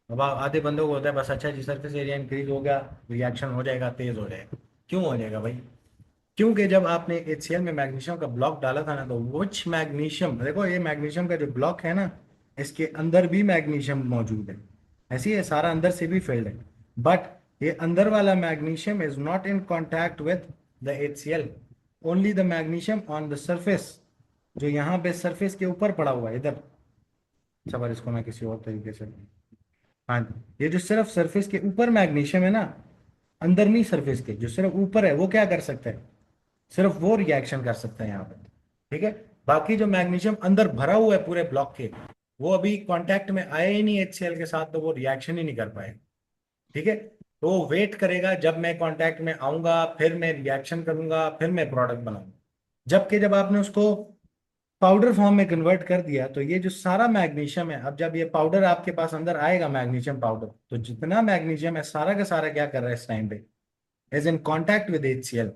अब आधे बंदों को होता है बस अच्छा जी सरफेस एरिया इंक्रीज हो गया, रिएक्शन हो जाएगा, तेज हो जाएगा। क्यों हो जाएगा भाई? क्योंकि जब आपने HCl में मैग्नीशियम का ब्लॉक डाला था ना, तो विच मैग्नीशियम, देखो ये मैग्नीशियम का जो ब्लॉक है ना, इसके अंदर भी मैग्नीशियम मौजूद है, ऐसी है, सारा अंदर से भी फिल्ड है, बट ये अंदर वाला magnesium is not in contact with the HCl, only the magnesium on the surface, जो यहाँ पे सरफेस के ऊपर पड़ा हुआ है इधर। अच्छा पर इसको मैं किसी और तरीके से, हाँ ये जो सिर्फ सरफेस के ऊपर मैग्नीशियम है ना, अंदर नहीं, सरफेस के जो सिर्फ ऊपर है वो क्या कर सकता है, सिर्फ वो रिएक्शन कर सकता है यहाँ पे। ठीक है। बाकी जो मैग्नीशियम अंदर भरा हुआ है पूरे ब्लॉक के, वो अभी कांटेक्ट में आया ही नहीं HCl के साथ, तो वो रिएक्शन ही नहीं कर पाए। ठीक है। तो वो वेट करेगा जब मैं कांटेक्ट में आऊंगा, फिर मैं रिएक्शन करूंगा, फिर मैं प्रोडक्ट बनाऊंगा। जबकि जब आपने उसको पाउडर फॉर्म में कन्वर्ट कर दिया, तो ये जो सारा मैग्नीशियम है, अब जब ये पाउडर आपके पास अंदर आएगा मैग्नीशियम पाउडर, तो जितना मैग्नीशियम है सारा का सारा क्या कर रहा है इस टाइम पे, is in contact with HCl,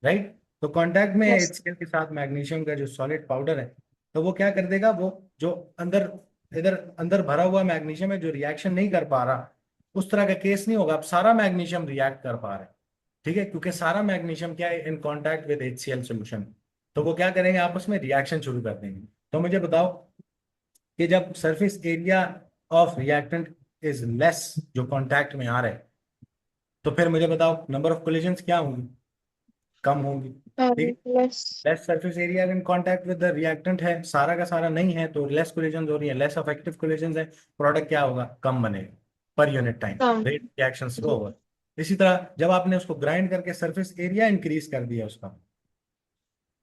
right. तो कॉन्टैक्ट में Yes. HCl के साथ मैग्नीशियम का जो सॉलिड पाउडर है, तो वो क्या कर देगा, वो जो अंदर, इधर अंदर भरा हुआ मैग्नीशियम है जो रिएक्शन नहीं कर पा रहा, उस तरह का केस नहीं होगा, अब सारा मैग्नीशियम रिएक्ट कर पा रहा है। ठीक है, क्योंकि सारा मैग्नीशियम क्या है, in contact with HCl solution, तो वो क्या करेंगे, आपस में रिएक्शन शुरू कर देंगे। तो मुझे बताओ कि जब surface area of reactant is less, जो कॉन्टैक्ट में आ रहा है, तो फिर मुझे बताओ नंबर ऑफ कोलिजन्स क्या होंगी, कम होंगी। ठीक। Less. Less surface area in contact with the reactant है, सारा का सारा नहीं है, तो लेस कोलिजन हो रही है, लेस अफेक्टिव कोलिजन है, प्रोडक्ट क्या होगा, कम बनेगा पर unit time, rate reaction slow होगा। इसी तरह जब आपने उसको ग्राइंड करके सरफेस एरिया इंक्रीज कर दिया उसका,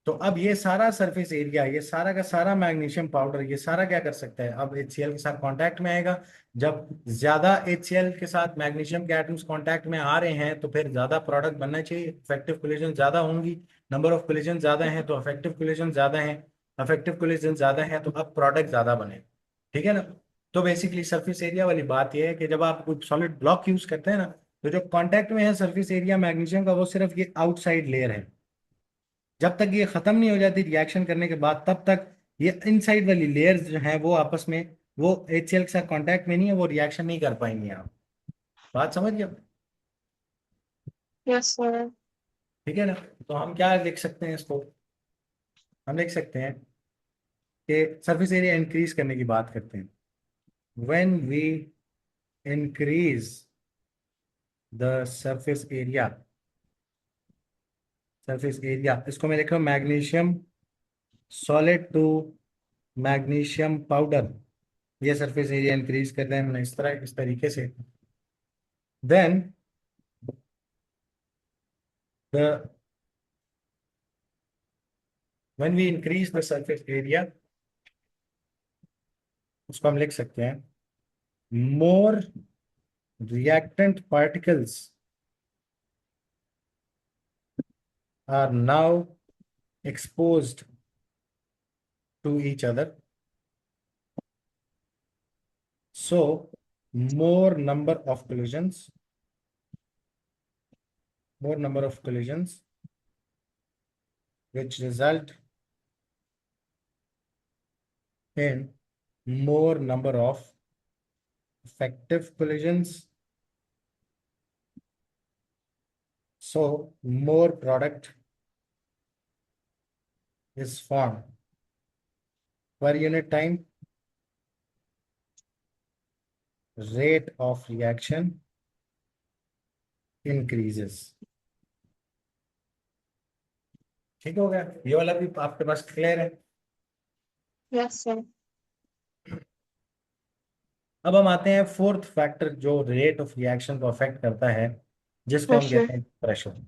तो अब ये सारा सरफेस एरिया, ये सारा का सारा मैग्नीशियम पाउडर, ये सारा क्या कर सकता है, अब HCl के साथ कांटेक्ट में आएगा। जब ज्यादा HCl के साथ मैग्नीशियम के एटम्स कांटेक्ट में आ रहे हैं, तो फिर ज्यादा प्रोडक्ट बनना चाहिए, इफेक्टिव कोलिजन ज्यादा होंगी, नंबर ऑफ कोलिजन ज्यादा है तो इफेक्टिव कोलिजन ज्यादा है, इफेक्टिव कोलिजन ज्यादा है तो अब प्रोडक्ट ज्यादा बने। ठीक है ना। तो बेसिकली सरफेस एरिया वाली बात यह है कि जब आप कोई सॉलिड ब्लॉक यूज करते हैं ना, तो जो कॉन्टेक्ट में है सरफेस एरिया मैग्नीशियम का, वो सिर्फ ये आउटसाइड लेयर है, जब तक ये खत्म नहीं हो जाती रिएक्शन करने के बाद, तब तक ये इनसाइड वाली लेयर्स जो हैं वो आपस में, वो HCl के साथ कांटेक्ट में नहीं है, वो रिएक्शन नहीं कर पाएंगे। आप बात समझ गए? Yes, sir. ठीक है ना। तो हम क्या लिख सकते हैं इसको, हम लिख सकते हैं कि सरफेस एरिया इंक्रीज करने की बात करते हैं, when we increase the surface area, इसको मैं लिख रहा हूँ magnesium solid to magnesium powder, ये सरफेस एरिया इंक्रीज कर रहे हैं हमने इस तरह, इस तरीके से, then the when we increase the surface area, उसको हम लिख सकते हैं more reactant particles are now exposed to each other, so more number of collisions, which result in more number of effective collisions so more product is formed per unit time, rate of reaction increases. ठीक हो गया, ये वाला भी आपके पास clear है। Yes, sir. अब हम आते हैं फोर्थ फैक्टर जो रेट ऑफ रिएक्शन को अफेक्ट करता है, जिसको हम Pressure. कहते हैं प्रेशर।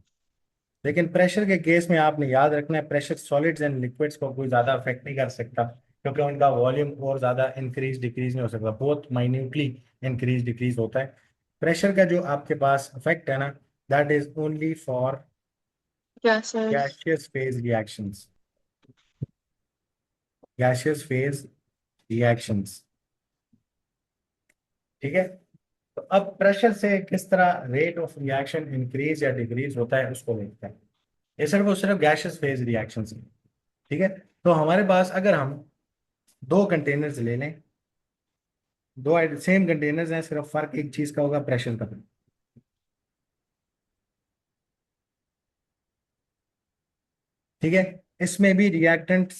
लेकिन प्रेशर के केस में आपने याद रखना है, प्रेशर सॉलिड्स एंड लिक्विड्स को कोई ज्यादा अफेक्ट नहीं कर सकता, क्योंकि उनका वॉल्यूम और ज्यादा इंक्रीज डिक्रीज नहीं हो सकता, बहुत माइन्यूटली इंक्रीज डिक्रीज होता है। प्रेशर का जो आपके पास इफेक्ट है ना, that is only for Gases. Gaseous phase reactions, gaseous phase reactions. ठीक है, तो अब प्रेशर से किस तरह रेट ऑफ रिएक्शन इंक्रीज या डिक्रीज होता है उसको देखते हैं। ये सिर्फ और सिर्फ गैसियस फेज रिएक्शंस है। ठीक है, तो हमारे पास अगर हम दो कंटेनर्स ले लें, दो सेम कंटेनर्स हैं, सिर्फ फर्क एक चीज का होगा, प्रेशर का। ठीक है, इसमें भी रिएक्टेंट्स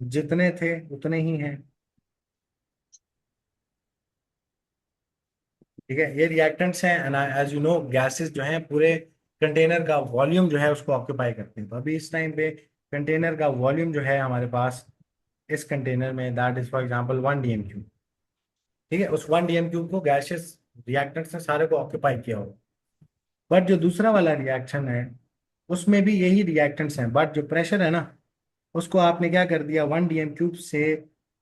जितने थे उतने ही हैं। ठीक है, ये रिएक्टेंट्स हैं, and as you know gases जो हैं पूरे कंटेनर का वॉल्यूम जो है उसको ऑक्यूपाई करते हैं। तो अभी इस टाइम पे कंटेनर का वॉल्यूम जो है हमारे पास इस कंटेनर में, that is for example 1 dm3। ठीक है, उस 1 dm3 को गैसेस रिएक्टेंट्स ने सारे को ऑक्यूपाई किया होगा। बट जो दूसरा वाला रिएक्शन है उसमें भी यही रिएक्टेंट्स हैं, बट जो प्रेशर है ना उसको आपने क्या कर दिया, 1 dm3 से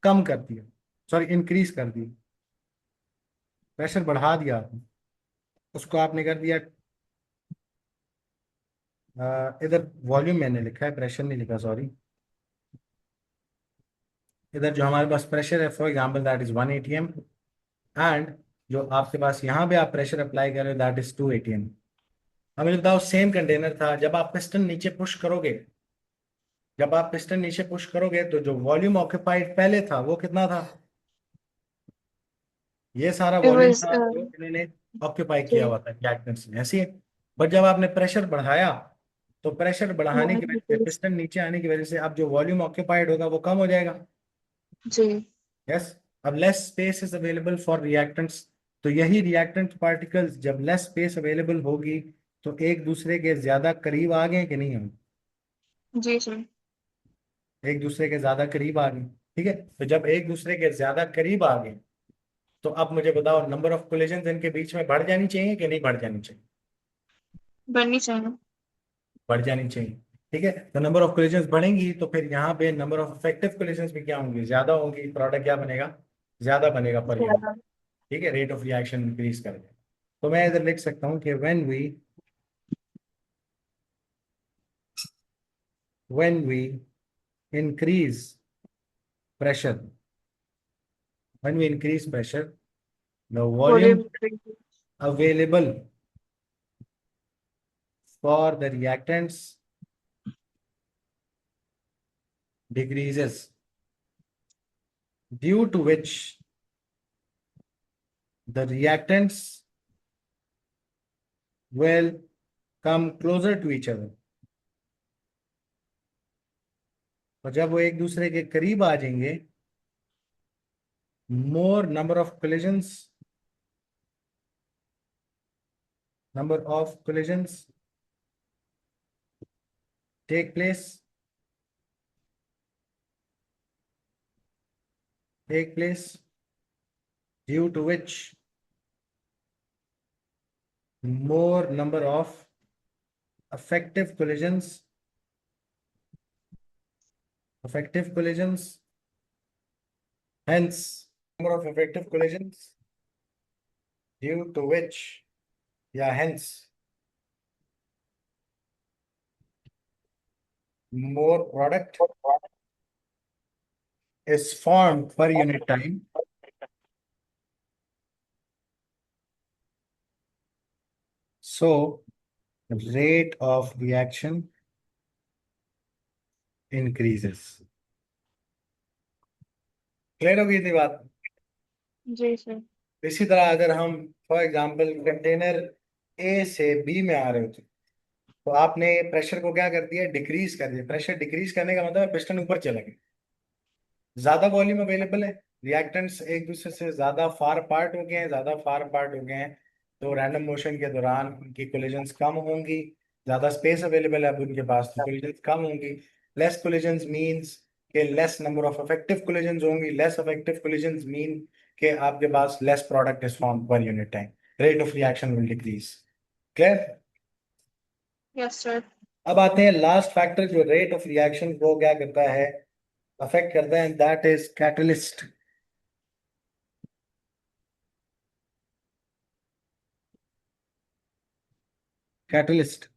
कम कर दिया, सॉरी इंक्रीज कर दिया, प्रेशर बढ़ा दिया आपने, उसको आपने कर दिया इधर वॉल्यूम मैंने लिखा है, प्रेशर नहीं लिखा, सॉरी। इधर जो हमारे पास प्रेशर है for example that is 1 atm, and जो आपके पास यहाँ पे आप प्रेशर अप्लाई कर रहे हो दैट इज 2 atm। अब मुझे बताओ, सेम कंटेनर था, जब आप पिस्टन नीचे पुश करोगे, जब आप पिस्टन नीचे पुश करोगे तो जो वॉल्यूम ऑक्यूपाइड पहले था वो कितना था, ये सारा It वॉल्यूम was था जो इन्होंने ऑक्यूपाई किया okay. हुआ था रिएक्टेंट्स ने, ऐसी है। बट जब आपने प्रेशर बढ़ाया तो प्रेशर बढ़ाने की वजह से, पिस्टन नीचे आने की वजह से अब जो वॉल्यूम ऑक्यूपाइड होगा वो कम हो जाएगा। जी. यस, अब less space is available for reactants, तो यही रिएक्टेंट पार्टिकल्स जब लेस स्पेस अवेलेबल होगी तो एक दूसरे के ज्यादा करीब आ गए कि नहीं हम, जी सर. एक दूसरे के ज्यादा करीब आ गए। ठीक है, तो जब एक दूसरे के ज्यादा करीब आ गए तो अब मुझे बताओ, नंबर ऑफ कोलिजन इनके बीच में बढ़ जानी चाहिए कि नहीं बढ़ जानी चाहिए, बननी चाहिए. बढ़ जानी चाहिए। ठीक है, तो नंबर ऑफ कोलिजन बढ़ेंगी तो फिर यहाँ पे नंबर ऑफ इफेक्टिव कोलिजन भी क्या होंगी, ज्यादा होंगी, प्रोडक्ट क्या बनेगा, ज्यादा बनेगा पर यूनिट। ज्यादा. ठीक है, रेट ऑफ रिएक्शन इंक्रीज करेगा। तो मैं इधर लिख सकता हूँ कि when we increase pressure, when we increase pressure, the volume volume increase. available for the reactants decreases, due to which the reactants will come closer to each other। और जब वो एक दूसरे के करीब आ जाएंगे, more number of collisions take place, due to which more number of effective collisions, hence number of effective collisions, due to which, yeah, hence more product is formed per unit time, so rate of reaction increases। Clear होगी ये बात। जी sir. इसी तरह अगर हम for example container A से B में आ रहे होते, तो आपने प्रेशर को क्या कर दिया, डिक्रीज कर दिया। प्रेशर डिक्रीज करने का मतलब है पिस्टन ऊपर चला गया, ज्यादा वॉल्यूम अवेलेबल है, रिएक्टेंट्स एक दूसरे से ज्यादा फार पार्ट हो गए हैं, ज्यादा फार पार्ट हो गए हैं, तो रैंडम मोशन के दौरान उनकी कोलिजन्स कम होंगी। ज्यादा स्पेस अवेलेबल है अब उनके पास, तो कोलिजन्स कम होंगी। लेस कोलिजन्स मींस के less number of effective collisions होंगी। लेस इफेक्टिव कोलिजन्स मीन के आपके पास less product is form per unit time, rate of reaction will decrease. Clear? Yes sir. अब आते हैं लास्ट फैक्टर जो रेट ऑफ रिएक्शन को क्या करता है, अफेक्ट करता है, दैट इज कैटलिस्ट। कैटलिस्ट,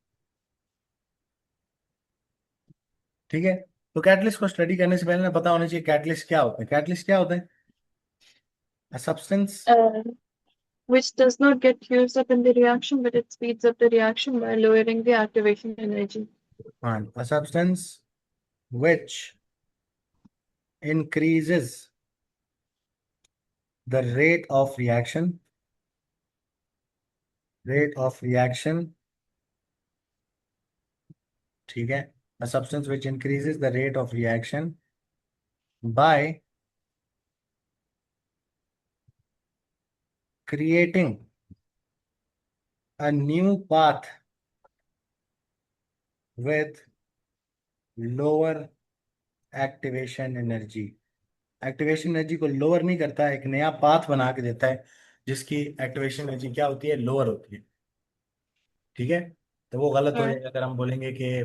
ठीक है। तो कैटलिस्ट को स्टडी करने से पहले ना पता होना चाहिए कैटलिस्ट क्या होता है। कैटलिस्ट क्या होता है? Substance, Which does not get used up in the reaction, but it speeds up the reaction by lowering the activation energy. हाँ, a substance which increases the rate of reaction, ठीक है। A substance which increases the rate of reaction by creating a new path with lower activation energy। Activation energy को lower नहीं करता है, एक नया path बना के देता है जिसकी एक्टिवेशन एनर्जी क्या होती है, लोअर होती है। ठीक है। तो वो गलत हो हाँ। जाएगा अगर हम बोलेंगे कि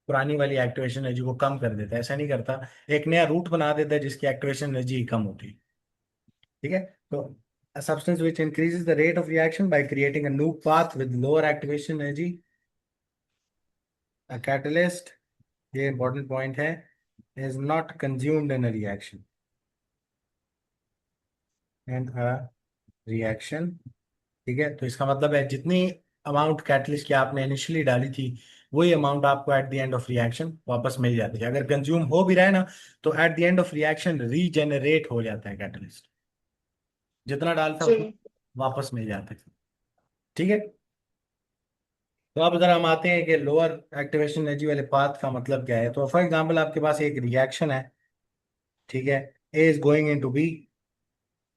पुरानी वाली एक्टिवेशन एनर्जी को कम कर देता है, ऐसा नहीं करता। एक नया रूट बना देता है जिसकी एक्टिवेशन एनर्जी कम होती है। ठीक है। तो a substance which increases the rate of reaction by creating a new path with lower activation energy, a catalyst, ये important point है, is not consumed in a reaction, and a reaction। ठीक है। तो इसका मतलब है जितनी अमाउंट कैटलिस्ट की आपने इनिशियली डाली थी, वही अमाउंट आपको at the end of reaction वापस मिल जाती है। अगर कंज्यूम हो भी रहा है ना, तो at the end of reaction regenerate हो जाता है कैटलिस्ट, जितना डालता है जी। उतना वापस मिल जाता है। ठीक है। तो अब अगर हम आते हैं कि लोअर एक्टिवेशन एनर्जी वाले पाथ का मतलब क्या है, तो फॉर एग्जांपल आपके पास एक रिएक्शन है, ठीक है, A is going into B,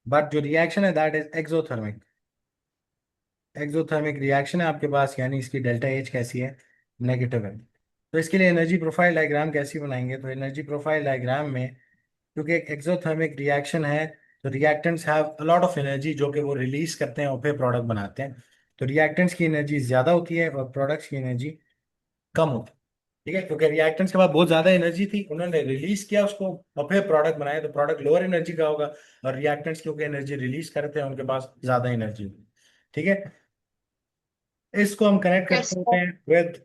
but जो रिएक्शन है that is exothermic. Exothermic reaction है आपके पास, यानी इसकी डेल्टा एच कैसी है, नेगेटिव है। तो इसके लिए एनर्जी प्रोफाइल डायग्राम कैसी बनाएंगे, तो एनर्जी प्रोफाइल डायग्राम में, क्योंकि एक एक्सोथर्मिक रिएक्शन है, तो reactants have a lot of energy जो कि वो रिलीज करते हैं और फिर प्रोडक्ट बनाते हैं। तो रिएक्टेंट्स की एनर्जी ज्यादा होती है और प्रोडक्ट्स की एनर्जी कम होती है। ठीक है, क्योंकि रिएक्टेंट्स के पास बहुत ज्यादा एनर्जी थी, उन्होंने रिलीज किया उसको और फिर प्रोडक्ट बनाया, तो प्रोडक्ट लोअर एनर्जी का होगा। और रिएक्टेंट्स क्योंकि एनर्जी रिलीज करते हैं, उनके पास ज्यादा एनर्जी होगी। ठीक है। इसको हम कनेक्ट यस करते होते हैं विद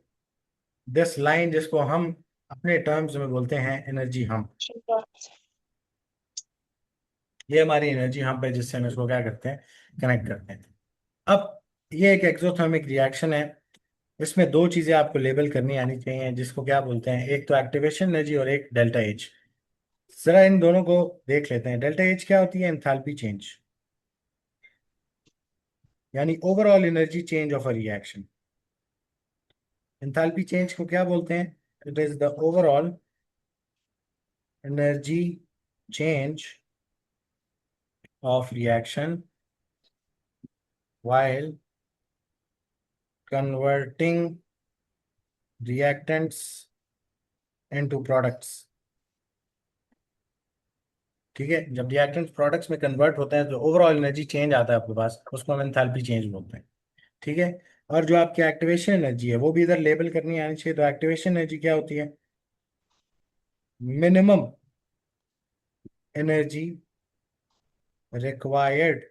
दिस लाइन, जिसको हम अपने टर्म्स में बोलते हैं एनर्जी हम। सर। ये हमारी एनर्जी हम पे, जिससे हम इसको क्या करते हैं, कनेक्ट करते हैं। अब ये एक एक्सोथर्मिक रिएक्शन है, इसमें दो चीजें आपको लेबल करनी आनी चाहिए, जिसको क्या बोलते हैं, एक तो एक्टिवेशन एनर्जी और एक डेल्टा एच। जरा इन दोनों को देख लेते हैं। डेल्टा एच क्या होती है, एंथैल्पी चेंज, यानी overall energy change of a reaction. Enthalpy change को क्या बोलते हैं, it is the overall energy change of reaction while converting reactants into products। ठीक है, जब रिएक्टेंट्स प्रोडक्ट्स में कन्वर्ट होते हैं तो ओवरऑल एनर्जी चेंज आता है आपके पास, उसको हम एंथैल्पी चेंज बोलते हैं। ठीक है। और जो आपकी एक्टिवेशन एनर्जी है वो भी इधर लेबल करनी आनी चाहिए। तो एक्टिवेशन एनर्जी क्या होती है, minimum energy required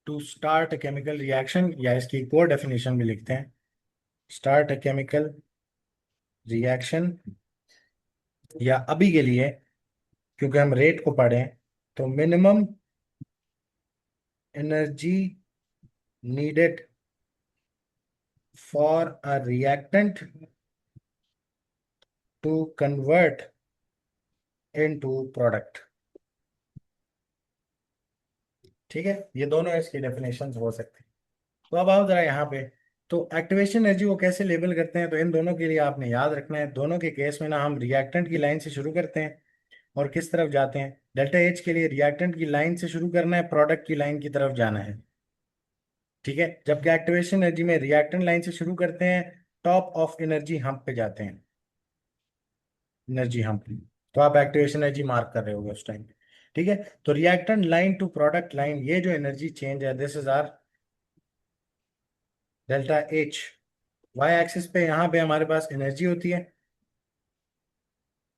to start a chemical reaction, या इसकी एक और डेफिनेशन भी लिखते हैं, स्टार्ट अ केमिकल रिएक्शन। या अभी के लिए क्योंकि हम रेट को पढ़ें, तो minimum energy needed for a reactant to convert into product. ठीक है, ये दोनों इसकी डेफिनेशन हो सकती है। तो अब आओ जरा यहाँ पे, तो एक्टिवेशन एनर्जी को कैसे लेबल करते हैं, तो इन दोनों के लिए आपने याद रखना है, दोनों के केस में ना हम रिएक्टेंट की लाइन से शुरू करते हैं और किस तरफ जाते हैं। डेल्टा एच के लिए रिएक्टेंट की लाइन से शुरू करना है, प्रोडक्ट की लाइन की तरफ जाना है। ठीक है, जबकि एक्टिवेशन एनर्जी में रिएक्टेंट लाइन से शुरू करते हैं, टॉप ऑफ एनर्जी हम्प पे जाते हैं, एनर्जी हम्प। तो आप एक्टिवेशन एनर्जी मार्क कर रहे होगे उस टाइम। ठीक है, तो reactant line to product line, ये जो एनर्जी चेंज है, this is our delta H. Y axis पे यहाँ पे हमारे पास एनर्जी होती है,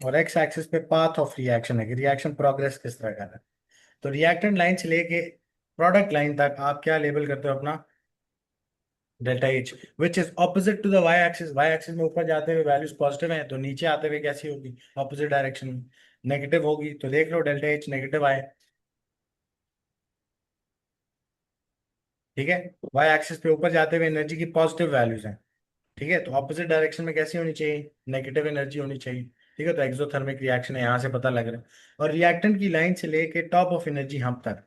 और एक्स एक्सिस पे पाथ ऑफ रिएक्शन है कि रिएक्शन प्रोग्रेस किस तरह कर रहा है। तो रिएक्टेंट लाइन से लेके प्रोडक्ट लाइन तक आप क्या लेबल करते हो अपना, delta H, which is opposite to the Y axis. Y axis में ऊपर जाते हुए वैल्यूज पॉजिटिव हैं, तो नीचे आते हुए कैसी होगी, ऑपोजिट डायरेक्शन में नेगेटिव होगी। तो देख लो डेल्टा एच नेगेटिव आए। ठीक है, वाई एक्सिस पे ऊपर जाते हुए एनर्जी की पॉजिटिव वैल्यूज हैं। ठीक है, तो ऑपोजिट डायरेक्शन में कैसी होनी चाहिए, नेगेटिव एनर्जी होनी चाहिए। ठीक है, तो एक्सोथर्मिक रिएक्शन है, यहाँ से पता लग रहा है। और रिएक्टेंट की लाइन से लेके टॉप ऑफ एनर्जी हम तक,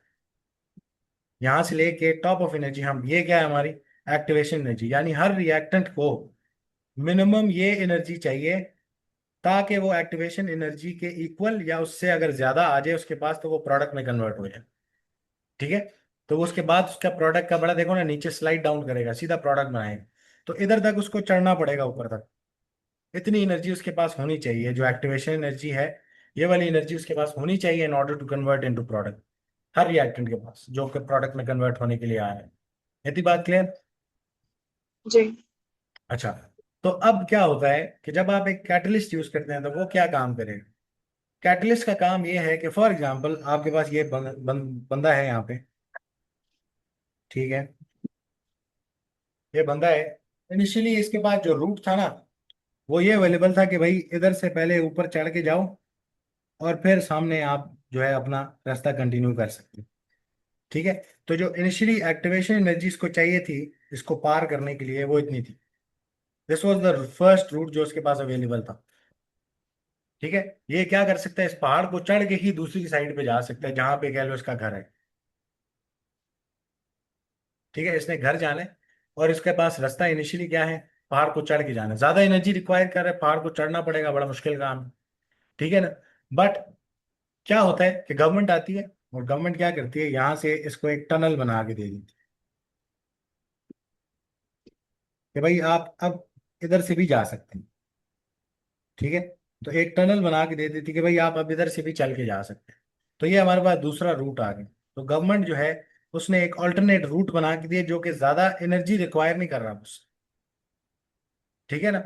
यहाँ से लेके टॉप ऑफ एनर्जी हम, ये क्या है हमारी एक्टिवेशन एनर्जी। यानी हर रिएक्टेंट को मिनिमम ये एनर्जी चाहिए, ताकि वो एक्टिवेशन एनर्जी के इक्वल या उससे अगर ज्यादा आ जाए उसके पास, तो वो प्रोडक्ट में कन्वर्ट हो जाए। ठीक है, तो उसके बाद उसका प्रोडक्ट का बड़ा देखो ना, नीचे स्लाइड डाउन करेगा, सीधा प्रोडक्ट बनाएगा। तो इधर तक उसको चढ़ना पड़ेगा ऊपर तक, इतनी एनर्जी उसके पास होनी चाहिए, जो एक्टिवेशन एनर्जी है, ये वाली एनर्जी उसके पास होनी चाहिए in order to convert into product, हर रिएक्टेंट के पास जो कि प्रोडक्ट में कन्वर्ट होने के लिए आया है। इतनी बात क्लियर। जी। अच्छा, तो अब क्या होता है कि जब आप एक कैटलिस्ट यूज करते हैं तो वो क्या काम करेगा। कैटलिस्ट का काम ये है कि फॉर एग्जांपल आपके पास ये बंदा है यहाँ पे। ठीक है, ये बंदा है, इनिशियली इसके पास जो रूट था ना, वो ये अवेलेबल था कि भाई इधर से पहले ऊपर चढ़ के जाओ और फिर सामने आप जो है अपना रास्ता कंटिन्यू कर सकते हैं। ठीक है, तो जो इनिशियली एक्टिवेशन एनर्जी इसको चाहिए थी इसको पार करने के लिए, वो इतनी थी। This was the first route जो उसके पास अवेलेबल था। ठीक है, ये क्या कर सकता है, इस पहाड़ को चढ़ के ही दूसरी साइड पे जा सकता है, जहां पे कह लो इसका घर है। ठीक है, इसने घर जाना है और इसके पास रास्ता इनिशियली क्या है, पहाड़ को चढ़ के जाना है। ज्यादा एनर्जी रिक्वायर कर रहा है, पहाड़ को चढ़ना पड़ेगा, बड़ा मुश्किल काम है। ठीक है ना। बट क्या होता है कि गवर्नमेंट आती है, और गवर्नमेंट क्या करती है, यहाँ से इसको एक टनल बना के दे देती है कि भाई आप अब इधर से भी जा सकते हैं। ठीक है, तो एक टनल बना के दे देती है कि भाई आप अब इधर से भी चल के जा सकते हैं। तो ये हमारे पास दूसरा रूट आ गया। तो गवर्नमेंट जो है उसने एक ऑल्टरनेट रूट बना के दिया जो कि ज्यादा एनर्जी रिक्वायर नहीं कर रहा बस। ठीक है ना,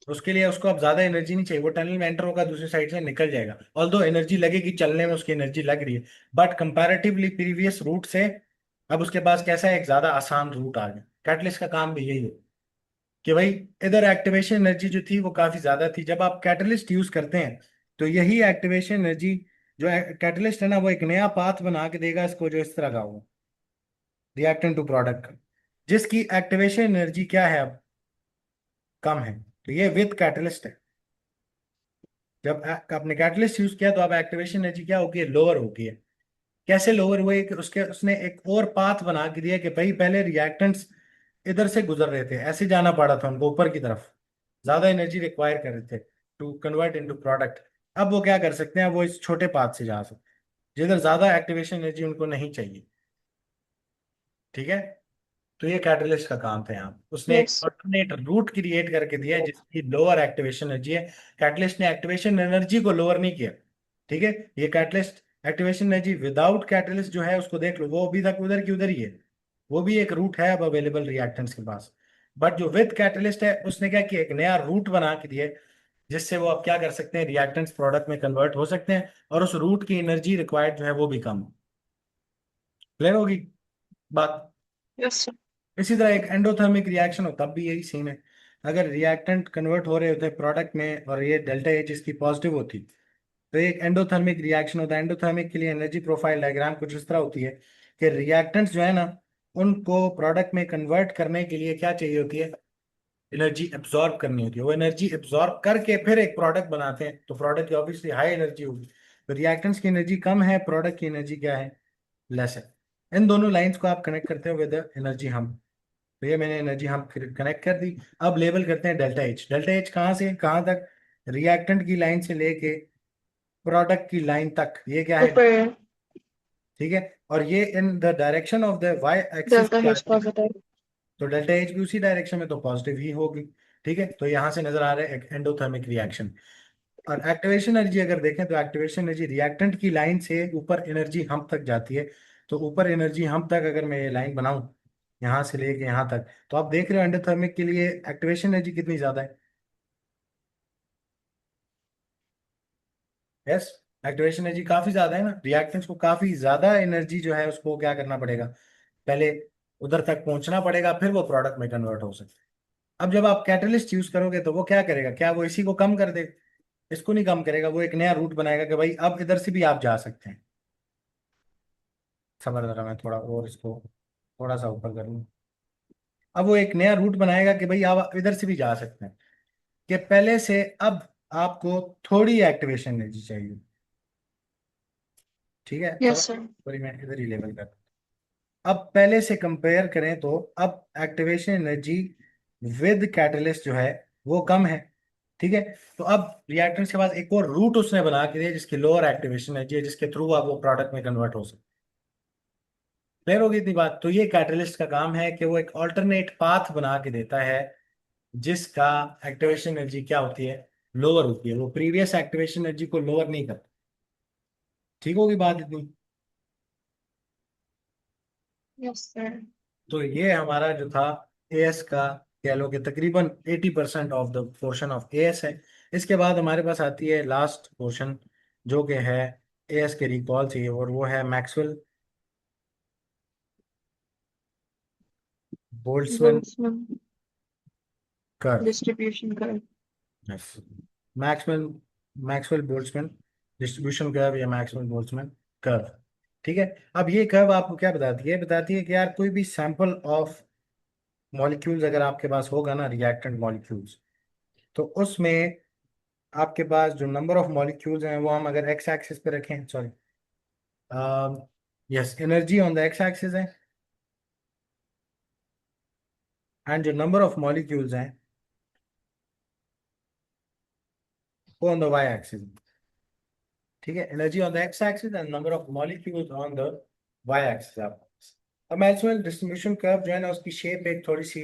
उसके लिए उसको अब ज्यादा एनर्जी नहीं चाहिए, वो टनल में एंटर होगा, दूसरी साइड से निकल जाएगा। ऑल्दो एनर्जी लगेगी चलने में, उसकी एनर्जी लग रही है, बट कंपैरेटिवली प्रीवियस रूट से अब उसके पास कैसा है, एक ज्यादा आसान रूट आ गया। कैटलिस्ट का काम भी यही है कि भाई इधर एक्टिवेशन एनर्जी जो थी वो काफी ज्यादा थी, जब आप कैटलिस्ट यूज करते हैं तो यही एक्टिवेशन एनर्जी, जो कैटलिस्ट है ना, वो एक नया पाथ बना के देगा इसको, जो इस तरह का होगा रिएक्टेंट टू प्रोडक्ट का, जिसकी एक्टिवेशन एनर्जी क्या है अब, कम है। तो ये विद कैटलिस्ट है। जब आपने कैटलिस्ट यूज किया तो अब एक्टिवेशन एनर्जी क्या होगी, लोअर होगी है। कैसे लोअर हुए, कि उसके उसने एक और पाथ बना के दिया कि भाई पहले रिएक्टेंट्स इधर से गुजर रहे थे, ऐसे जाना पड़ा था उनको ऊपर की तरफ, ज्यादा एनर्जी रिक्वायर कर रहे थे टू कन्वर्ट इनटू प्रोडक्ट। अब वो क्या कर सकते हैं, वो इस छोटे पाथ से जा सकते हैं जिधर ज्यादा एक्टिवेशन एनर्जी उनको नहीं चाहिए। ठीक है, तो ये कैटलिस्ट का काम था, यहाँ उसने एक यस। अल्टरनेट रूट क्रिएट करके दिया है जिसकी लोअर एक्टिवेशन एनर्जी है। कैटलिस्ट ने एक्टिवेशन एनर्जी को लोअर नहीं किया। ठीक है, ये catalyst activation energy without catalyst जो है उसको देख लो, वो अभी तक उधर की उधर ही है। वो भी एक रूट है अब अवेलेबल रिएक्टेंट्स के पास। बट जो विद कैटलिस्ट है उसने क्या किया, एक नया रूट बना के दिया है, जिससे वो अब क्या कर सकते हैं, रिएक्टेंट्स प्रोडक्ट में कन्वर्ट हो सकते हैं, और उस रूट की एनर्जी रिक्वायर्ड जो है वो भी कम। क्लियर होगी बात। यस। इसी तरह एक एंडोथर्मिक रिएक्शन हो तब भी यही सीन है। अगर रिएक्टेंट कन्वर्ट हो रहे होते हैं प्रोडक्ट में और ये डेल्टा एच इसकी पॉजिटिव होती, तो एक एंडोथर्मिक रिएक्शन होता है। एंडोथर्मिक के लिए एनर्जी प्रोफाइल डायग्राम कुछ इस तरह होती है कि रिएक्टेंट्स जो है ना, उनको प्रोडक्ट में कन्वर्ट करने के लिए क्या चाहिए होती है, एनर्जी एब्जॉर्ब करनी होती है। वो एनर्जी एब्जॉर्ब करके फिर एक प्रोडक्ट बनाते हैं, तो प्रोडक्ट की ऑब्वियसली हाई एनर्जी होगी। तो रिएक्टेंट्स की एनर्जी कम है, प्रोडक्ट की एनर्जी क्या है, लेस है। इन दोनों लाइंस को आप कनेक्ट करते हो विद एनर्जी हम, तो ये मैंने एनर्जी हम कनेक्ट कर दी। अब लेबल करते हैं डेल्टा एच। डेल्टा एच कहाँ से कहाँ तक? रिएक्टेंट की लाइन से लेके प्रोडक्ट की लाइन तक, ये क्या है? ऊपर ठीक है। और ये in the direction of the Y axis delta क्या एच है? पॉजिटिव। तो डेल्टा एच भी उसी डायरेक्शन में, तो पॉजिटिव ही होगी। ठीक है, तो यहाँ से नजर आ रहा है एंडोथर्मिक रिएक्शन। और एक्टिवेशन एनर्जी अगर देखें तो एक्टिवेशन एनर्जी रिएक्टेंट की लाइन से ऊपर एनर्जी हम तक जाती है। तो ऊपर एनर्जी हम तक अगर मैं ये लाइन बनाऊं यहाँ से लेके यहाँ तक, तो आप देख रहे हो एंडोथर्मिक के लिए एक्टिवेशन एनर्जी कितनी ज्यादा है। यस, एक्टिवेशन एनर्जी काफी ज्यादा है ना। रिएक्टेंट्स को काफी ज्यादा एनर्जी जो है उसको क्या करना पड़ेगा, पहले उधर तक पहुंचना पड़ेगा, फिर वो प्रोडक्ट में कन्वर्ट हो सकता है। अब जब आप कैटलिस्ट यूज करोगे तो वो क्या करेगा, क्या वो इसी को कम कर देगा? इसको नहीं कम करेगा, वो एक नया रूट बनाएगा कि भाई अब इधर से भी आप जा सकते हैं। समझ रहा मैं थोड़ा और इसको थोड़ा सा ऊपर कर लूँ। अब वो एक नया रूट बनाएगा कि भाई आप इधर से भी जा सकते हैं, कि पहले से अब आपको थोड़ी एक्टिवेशन एनर्जी चाहिए। ठीक है, यस समझ? सर। सॉरी, मैं इधर ही लेवल कर। अब पहले से कंपेयर करें तो अब एक्टिवेशन एनर्जी विद कैटलिस्ट जो है वो कम है। ठीक है, तो अब रिएक्टेंट्स के पास एक और रूट उसने बना के दिया जिसकी लोअर एक्टिवेशन एनर्जी है, जिसके थ्रू आप वो प्रोडक्ट में कन्वर्ट हो सकते। क्लियर होगी इतनी बात? तो ये कैटलिस्ट का काम है कि वो एक ऑल्टरनेट पाथ बना के देता है जिसका एक्टिवेशन एनर्जी क्या होती है, लोअर होती है। वो प्रीवियस एक्टिवेशन एनर्जी को लोअर नहीं करता। ठीक होगी बात इतनी? Yes sir. तो ये हमारा जो था एएस का, कह लो कि तकरीबन 80% of the portion of as है। इसके बाद हमारे पास आती है लास्ट पोर्शन जो कि है एएस के रिकॉल से, और वो है Maxwell Boltzmann Boltzmann curve. Distribution curve. Yes, Maxwell Maxwell Boltzmann distribution curve या मैक्सवेल बोल्ट्जमैन कर्व। ठीक है, अब ये कर्व आपको क्या बताती है? बताती है कि यार कोई भी सैंपल ऑफ मॉलिक्यूल्स अगर आपके पास होगा ना, रिएक्टेंट मॉलिक्यूल्स, तो उसमें आपके पास जो नंबर ऑफ मॉलिक्यूल्स हैं वो हम अगर एक्स एक्सिस पे रखें, sorry, yes, energy on the X axis है, एंड जो नंबर ऑफ मॉलिक्यूल्स हैं वो ऑन द वाई एक्सिस। ठीक है, energy on the X axis and number of molecules on the Y axis आपको। अब मैक्सवेल डिस्ट्रीब्यूशन कर्व जो है ना, उसकी शेप एक थोड़ी सी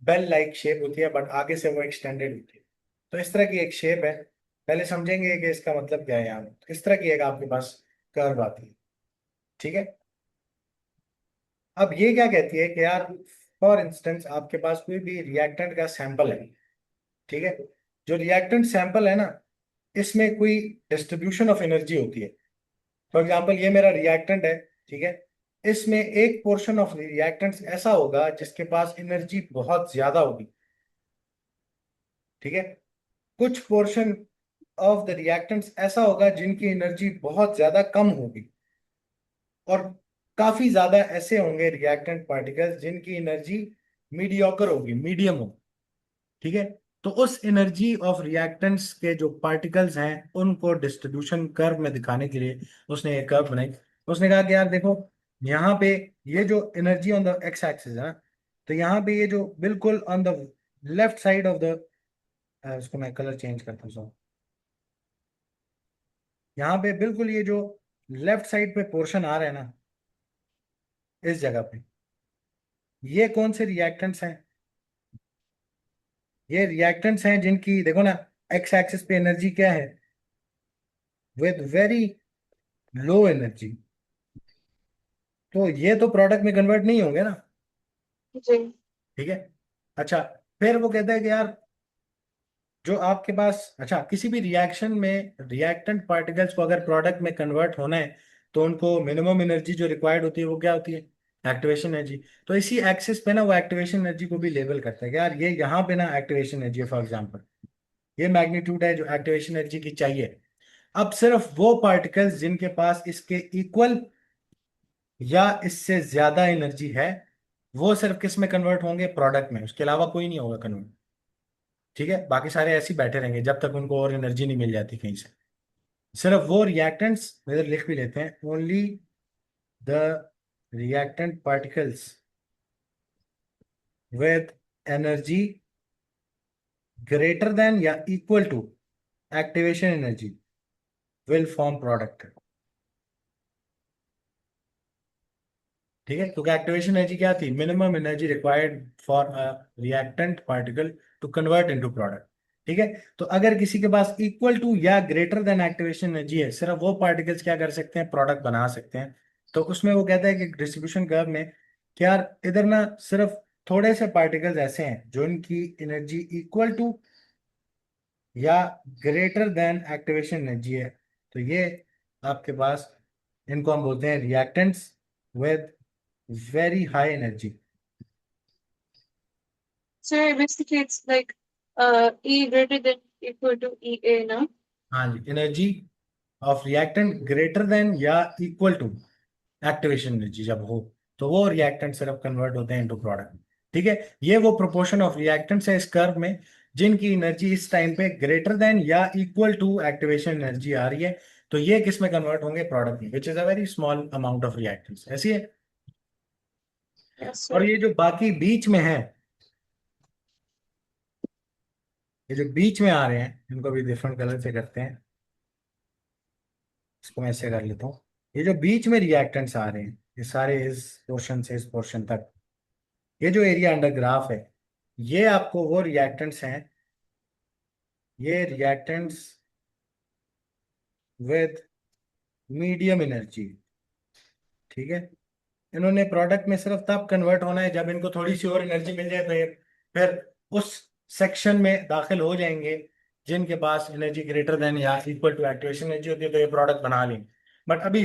बेल लाइक शेप होती है, बट आगे से वो एक्सटेंडेड होती है। तो इस तरह की एक शेप है। पहले समझेंगे कि इसका मतलब क्या है। यहाँ पे इस तरह की एक आपके पास कर्व आती है। ठीक है, अब ये क्या कहती है कि यार फॉर इंस्टेंस आपके पास कोई भी रिएक्टेंट का सैंपल है। ठीक है, जो रिएक्टेंट सैंपल है ना, इसमें कोई डिस्ट्रीब्यूशन ऑफ एनर्जी होती है। फॉर एग्जांपल ये मेरा रिएक्टेंट है। ठीक है, इसमें एक पोर्शन ऑफ रिएक्टेंट्स ऐसा होगा जिसके पास एनर्जी बहुत ज्यादा होगी। ठीक है, कुछ पोर्शन ऑफ द रिएक्टेंट्स ऐसा होगा जिनकी एनर्जी बहुत ज्यादा कम होगी, और काफी ज्यादा ऐसे होंगे रिएक्टेंट पार्टिकल्स जिनकी एनर्जी मीडियोकर होगी, मीडियम होगी। ठीक है, तो उस एनर्जी ऑफ रिएक्टेंट्स के जो पार्टिकल्स हैं उनको डिस्ट्रीब्यूशन कर्व में दिखाने के लिए उसने एक कर्व बनाई। उसने कहा कि यार देखो, यहाँ पे ये जो energy on the X axis है ना, तो यहाँ पे ये जो बिल्कुल on the left side of the, इसको मैं कलर चेंज करता हूँ so, यहाँ पे बिल्कुल ये जो लेफ्ट साइड पे पोर्शन आ रहा है ना, इस जगह पे ये कौन से रिएक्टेंट्स हैं? ये रिएक्टेंट्स हैं जिनकी देखो ना, एक्स एक्सिस पे एनर्जी क्या है, विद वेरी लो एनर्जी। तो ये तो प्रोडक्ट में कन्वर्ट नहीं होंगे ना। जी। ठीक है, अच्छा, फिर वो कहता है कि यार जो आपके पास, अच्छा, किसी भी रिएक्शन में रिएक्टेंट पार्टिकल्स को अगर प्रोडक्ट में कन्वर्ट होना है तो उनको मिनिमम एनर्जी जो रिक्वायर्ड होती है वो क्या होती है, एक्टिवेशन एनर्जी। तो इसी एक्सिस पे ना वो एक्टिवेशन एनर्जी को भी लेबल करता है कि यार ये यहाँ पे ना एक्टिवेशन एनर्जी है, फॉर एग्जांपल ये मैग्नीट्यूड है जो एक्टिवेशन एनर्जी की चाहिए। अब सिर्फ वो पार्टिकल्स जिनके पास इसके इक्वल या इससे ज्यादा एनर्जी है वो सिर्फ किस में कन्वर्ट होंगे, प्रोडक्ट में, उसके अलावा कोई नहीं होगा कन्वर्ट। ठीक है, बाकी सारे ऐसे ही बैठे रहेंगे जब तक उनको और एनर्जी नहीं मिल जाती कहीं से। सिर्फ वो रिएक्टेंट्स, इधर लिख भी लेते हैं, only the reactant particles with energy greater than या equal to activation energy will form product। ठीक है, क्योंकि एक्टिवेशन एनर्जी क्या थी, minimum energy required for a reactant particle to convert into product. ठीक है, तो अगर किसी के पास इक्वल टू या ग्रेटर देन एक्टिवेशन एनर्जी है, सिर्फ वो पार्टिकल्स क्या कर सकते हैं, प्रोडक्ट बना सकते हैं। तो उसमें वो कहता है कि डिस्ट्रीब्यूशन कर्व में कि यार इधर ना सिर्फ थोड़े से पार्टिकल्स ऐसे हैं जो इनकी एनर्जी इक्वल टू या ग्रेटर देन एक्टिवेशन एनर्जी है, तो ये आपके पास, इनको हम बोलते हैं reactants with very high energy. So basically, it's like E greater than equal to EA, ना? हाँ जी, energy of reactant greater than या इक्वल टू एक्टिवेशन एनर्जी जब हो, तो वो रिएक्टेंट सिर्फ कन्वर्ट होते हैं इनटू प्रोडक्ट। ठीक है, ये वो प्रोपोर्शन ऑफ रिएक्टेंट्स है इस कर्व में जिनकी एनर्जी इस टाइम पे ग्रेटर देन या इक्वल टू एक्टिवेशन एनर्जी आ रही है, तो ये किस में कन्वर्ट होंगे, प्रोडक्ट में, which is a very small amount of reactants, ऐसी है। Yes, और sir. ये जो बाकी बीच में है, ये जो बीच में आ रहे हैं इनको भी डिफरेंट कलर से करते हैं, इसको मैं ऐसे कर लेता हूँ। ये जो बीच में रिएक्टेंट्स आ रहे हैं, ये सारे इस पोर्शन से इस पोर्शन तक, ये जो एरिया अंडर ग्राफ है, ये आपको वो रिएक्टेंट्स हैं, ये रिएक्टेंट्स विद मीडियम एनर्जी। ठीक है, इन्होंने प्रोडक्ट में सिर्फ तब कन्वर्ट होना है जब इनको थोड़ी सी और एनर्जी मिल जाए, तो ये फिर उस सेक्शन में दाखिल हो जाएंगे जिनके पास एनर्जी ग्रेटर देन या इक्वल टू एक्टिवेशन एनर्जी होती है, तो ये प्रोडक्ट बना लेंगे। बट अभी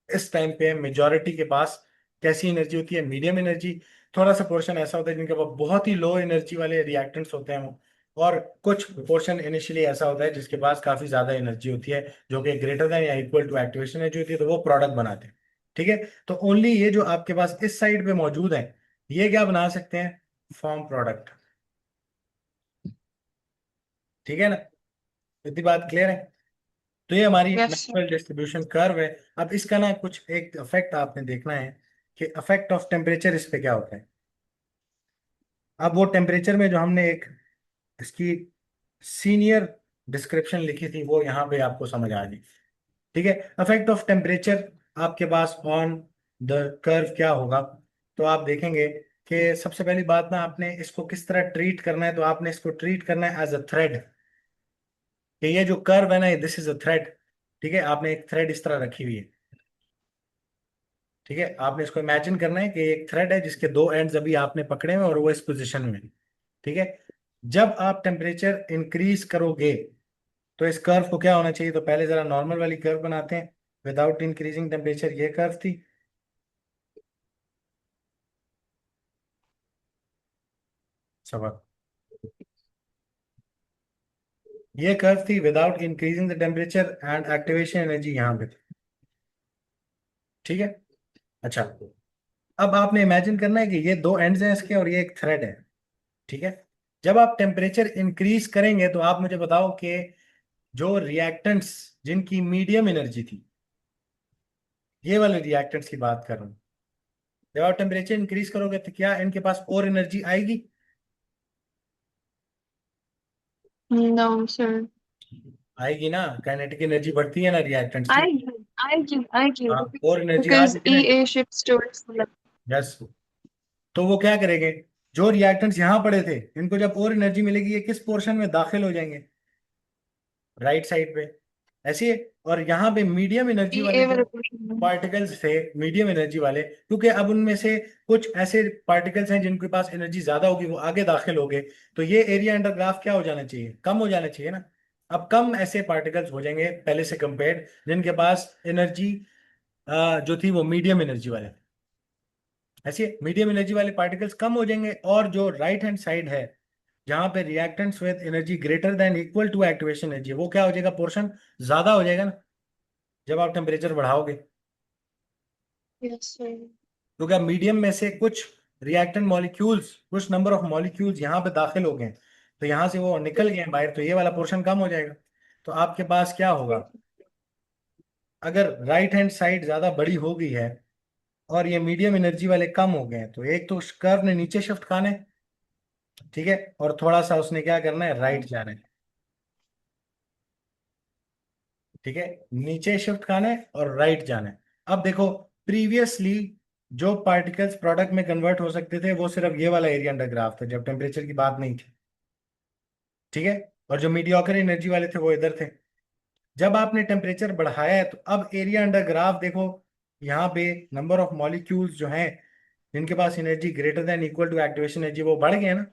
इस टाइम पे मेजॉरिटी के पास कैसी एनर्जी होती है, मीडियम एनर्जी। थोड़ा सा पोर्शन ऐसा होता है जिनके पास बहुत ही लो एनर्जी वाले रिएक्टेंट्स होते हैं वो, और कुछ पोर्शन इनिशियली ऐसा होता है जिसके पास काफी ज्यादा एनर्जी होती है जो कि ग्रेटर देन या इक्वल टू एक्टिवेशन एनर्जी होती है, तो वो प्रोडक्ट बनाते हैं। ठीक है, तो ओनली ये जो आपके पास इस साइड पे मौजूद है, ये क्या बना सकते हैं, फॉर्म प्रोडक्ट। ठीक है ना, इतनी बात क्लियर है। तो ये हमारी Yes, sir. Natural distribution curve है। अब इसका ना कुछ एक इफेक्ट आपने देखना है कि इफेक्ट ऑफ टेम्परेचर इस पे क्या होता है। अब वो टेम्परेचर में जो हमने एक इसकी सीनियर डिस्क्रिप्शन लिखी थी, वो यहाँ पे आपको समझ आ गई। ठीक है, इफेक्ट ऑफ टेम्परेचर आपके पास ऑन द कर्व क्या होगा, तो आप देखेंगे कि सबसे पहली बात ना, आपने इसको किस तरह ट्रीट करना है, तो आपने इसको ट्रीट करना है एज अ थ्रेड, कि ये जो कर्व है ना, दिस इज अ थ्रेड। ठीक है, आपने एक थ्रेड इस तरह रखी हुई है। ठीक है, आपने इसको इमेजिन करना है कि एक थ्रेड है जिसके दो एंड्स अभी आपने पकड़े हुए हैं और वो इस पोजीशन में है। ठीक है, जब आप टेम्परेचर इंक्रीज करोगे तो इस कर्व को क्या होना चाहिए, तो पहले जरा नॉर्मल वाली कर्व बनाते हैं, विदाउट इंक्रीजिंग टेम्परेचर ये कर्व थी। सब ये कर्व थी without increasing the temperature and activation energy यहाँ पे थी। ठीक है, अच्छा, अब आपने इमेजिन करना है कि ये दो एंड्स हैं इसके और ये एक थ्रेड है। ठीक है, जब आप टेम्परेचर इंक्रीज करेंगे तो आप मुझे बताओ कि जो रिएक्टेंट्स जिनकी मीडियम एनर्जी थी, ये वाले रिएक्टेंट्स की बात कर रहा हूँ, जब आप टेम्परेचर इंक्रीज करोगे तो क्या इनके पास और एनर्जी आएगी, No, sir. आएगी ना, काइनेटिक एनर्जी बढ़ती है ना रिएक्टेंट्स की। I give. हाँ, और एनर्जी आ Because रही है ना। EA shifts towards the left. Yes, तो वो क्या करेंगे, जो रिएक्टेंट्स यहाँ पड़े थे इनको जब और एनर्जी मिलेगी, ये किस पोर्शन में दाखिल हो जाएंगे, राइट साइड पे, ऐसी है। और यहाँ पे मीडियम एनर्जी वाले EA जो वाला portion. पार्टिकल्स थे, मीडियम एनर्जी वाले, क्योंकि अब उनमें से कुछ ऐसे पार्टिकल्स हैं जिनके पास एनर्जी ज्यादा होगी, वो आगे दाखिल हो गए, तो ये एरिया अंडर ग्राफ क्या हो जाना चाहिए, कम हो जाना चाहिए ना। अब कम ऐसे पार्टिकल्स हो जाएंगे पहले से कंपेयर्ड जिनके पास एनर्जी जो थी वो मीडियम एनर्जी वाले थे। ऐसे मीडियम एनर्जी वाले पार्टिकल्स कम हो जाएंगे, और जो राइट हैंड साइड है जहां पे reactants with energy greater than equal to activation energy, वो क्या हो जाएगा, पोर्शन ज्यादा हो जाएगा ना जब आप टेम्परेचर बढ़ाओगे। Yes, sir. क्योंकि अब मीडियम में से कुछ रिएक्टेंट मॉलिक्यूल्स, कुछ नंबर ऑफ मॉलिक्यूल्स यहाँ पे दाखिल हो गए, तो यहाँ से वो निकल गए बाहर, तो ये वाला पोर्शन कम हो जाएगा। तो आपके पास क्या होगा, अगर राइट हैंड साइड ज्यादा बड़ी हो गई है और ये मीडियम एनर्जी वाले कम हो गए हैं, तो एक तो कर्व ने नीचे शिफ्ट खाना है, ठीक है, और थोड़ा सा उसने क्या करना है, राइट जाना है। ठीक है, नीचे शिफ्ट खाना है और राइट जाना है। अब देखो, प्रीवियसली जो पार्टिकल्स प्रोडक्ट में कन्वर्ट हो सकते थे वो सिर्फ ये वाला एरिया अंडर ग्राफ था, जब टेम्परेचर की बात नहीं थी। ठीक है, और जो मीडियोकर एनर्जी वाले थे वो इधर थे। जब आपने टेम्परेचर बढ़ाया है तो अब एरिया अंडर ग्राफ देखो, यहाँ पे नंबर ऑफ मॉलिक्यूल्स जो हैं जिनके पास energy greater than equal to activation energy, वो बढ़ गए ना।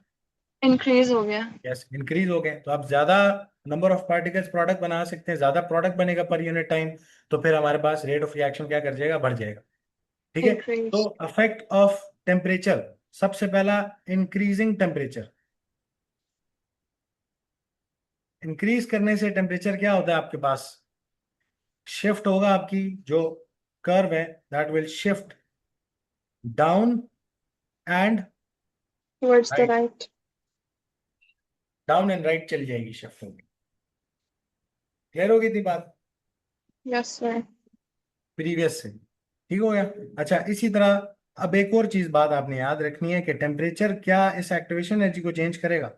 इंक्रीज हो गया। यस, इंक्रीज हो गए, तो आप ज्यादा नंबर ऑफ पार्टिकल्स प्रोडक्ट बना सकते हैं, ज्यादा प्रोडक्ट बनेगा पर यूनिट टाइम। तो फिर हमारे पास रेट ऑफ रिएक्शन क्या कर जाएगा, बढ़ जाएगा। ठीक है, तो इंक्रीज। अफेक्ट ऑफ टेम्परेचर, सबसे पहला इंक्रीजिंग टेम्परेचर। इंक्रीज करने से टेम्परेचर क्या होता है आपके पास, शिफ्ट होगा, आपकी जो कर्व है that will shift down and towards the right, right. Down and right चली जाएगी शिफ्ट होगी। क्लियर होगी थी बात यस सर। प्रीवियस से, ठीक हो गया। अच्छा, इसी तरह अब एक और चीज बात आपने याद रखनी है कि टेम्परेचर क्या इस एक्टिवेशन एनर्जी को चेंज करेगा,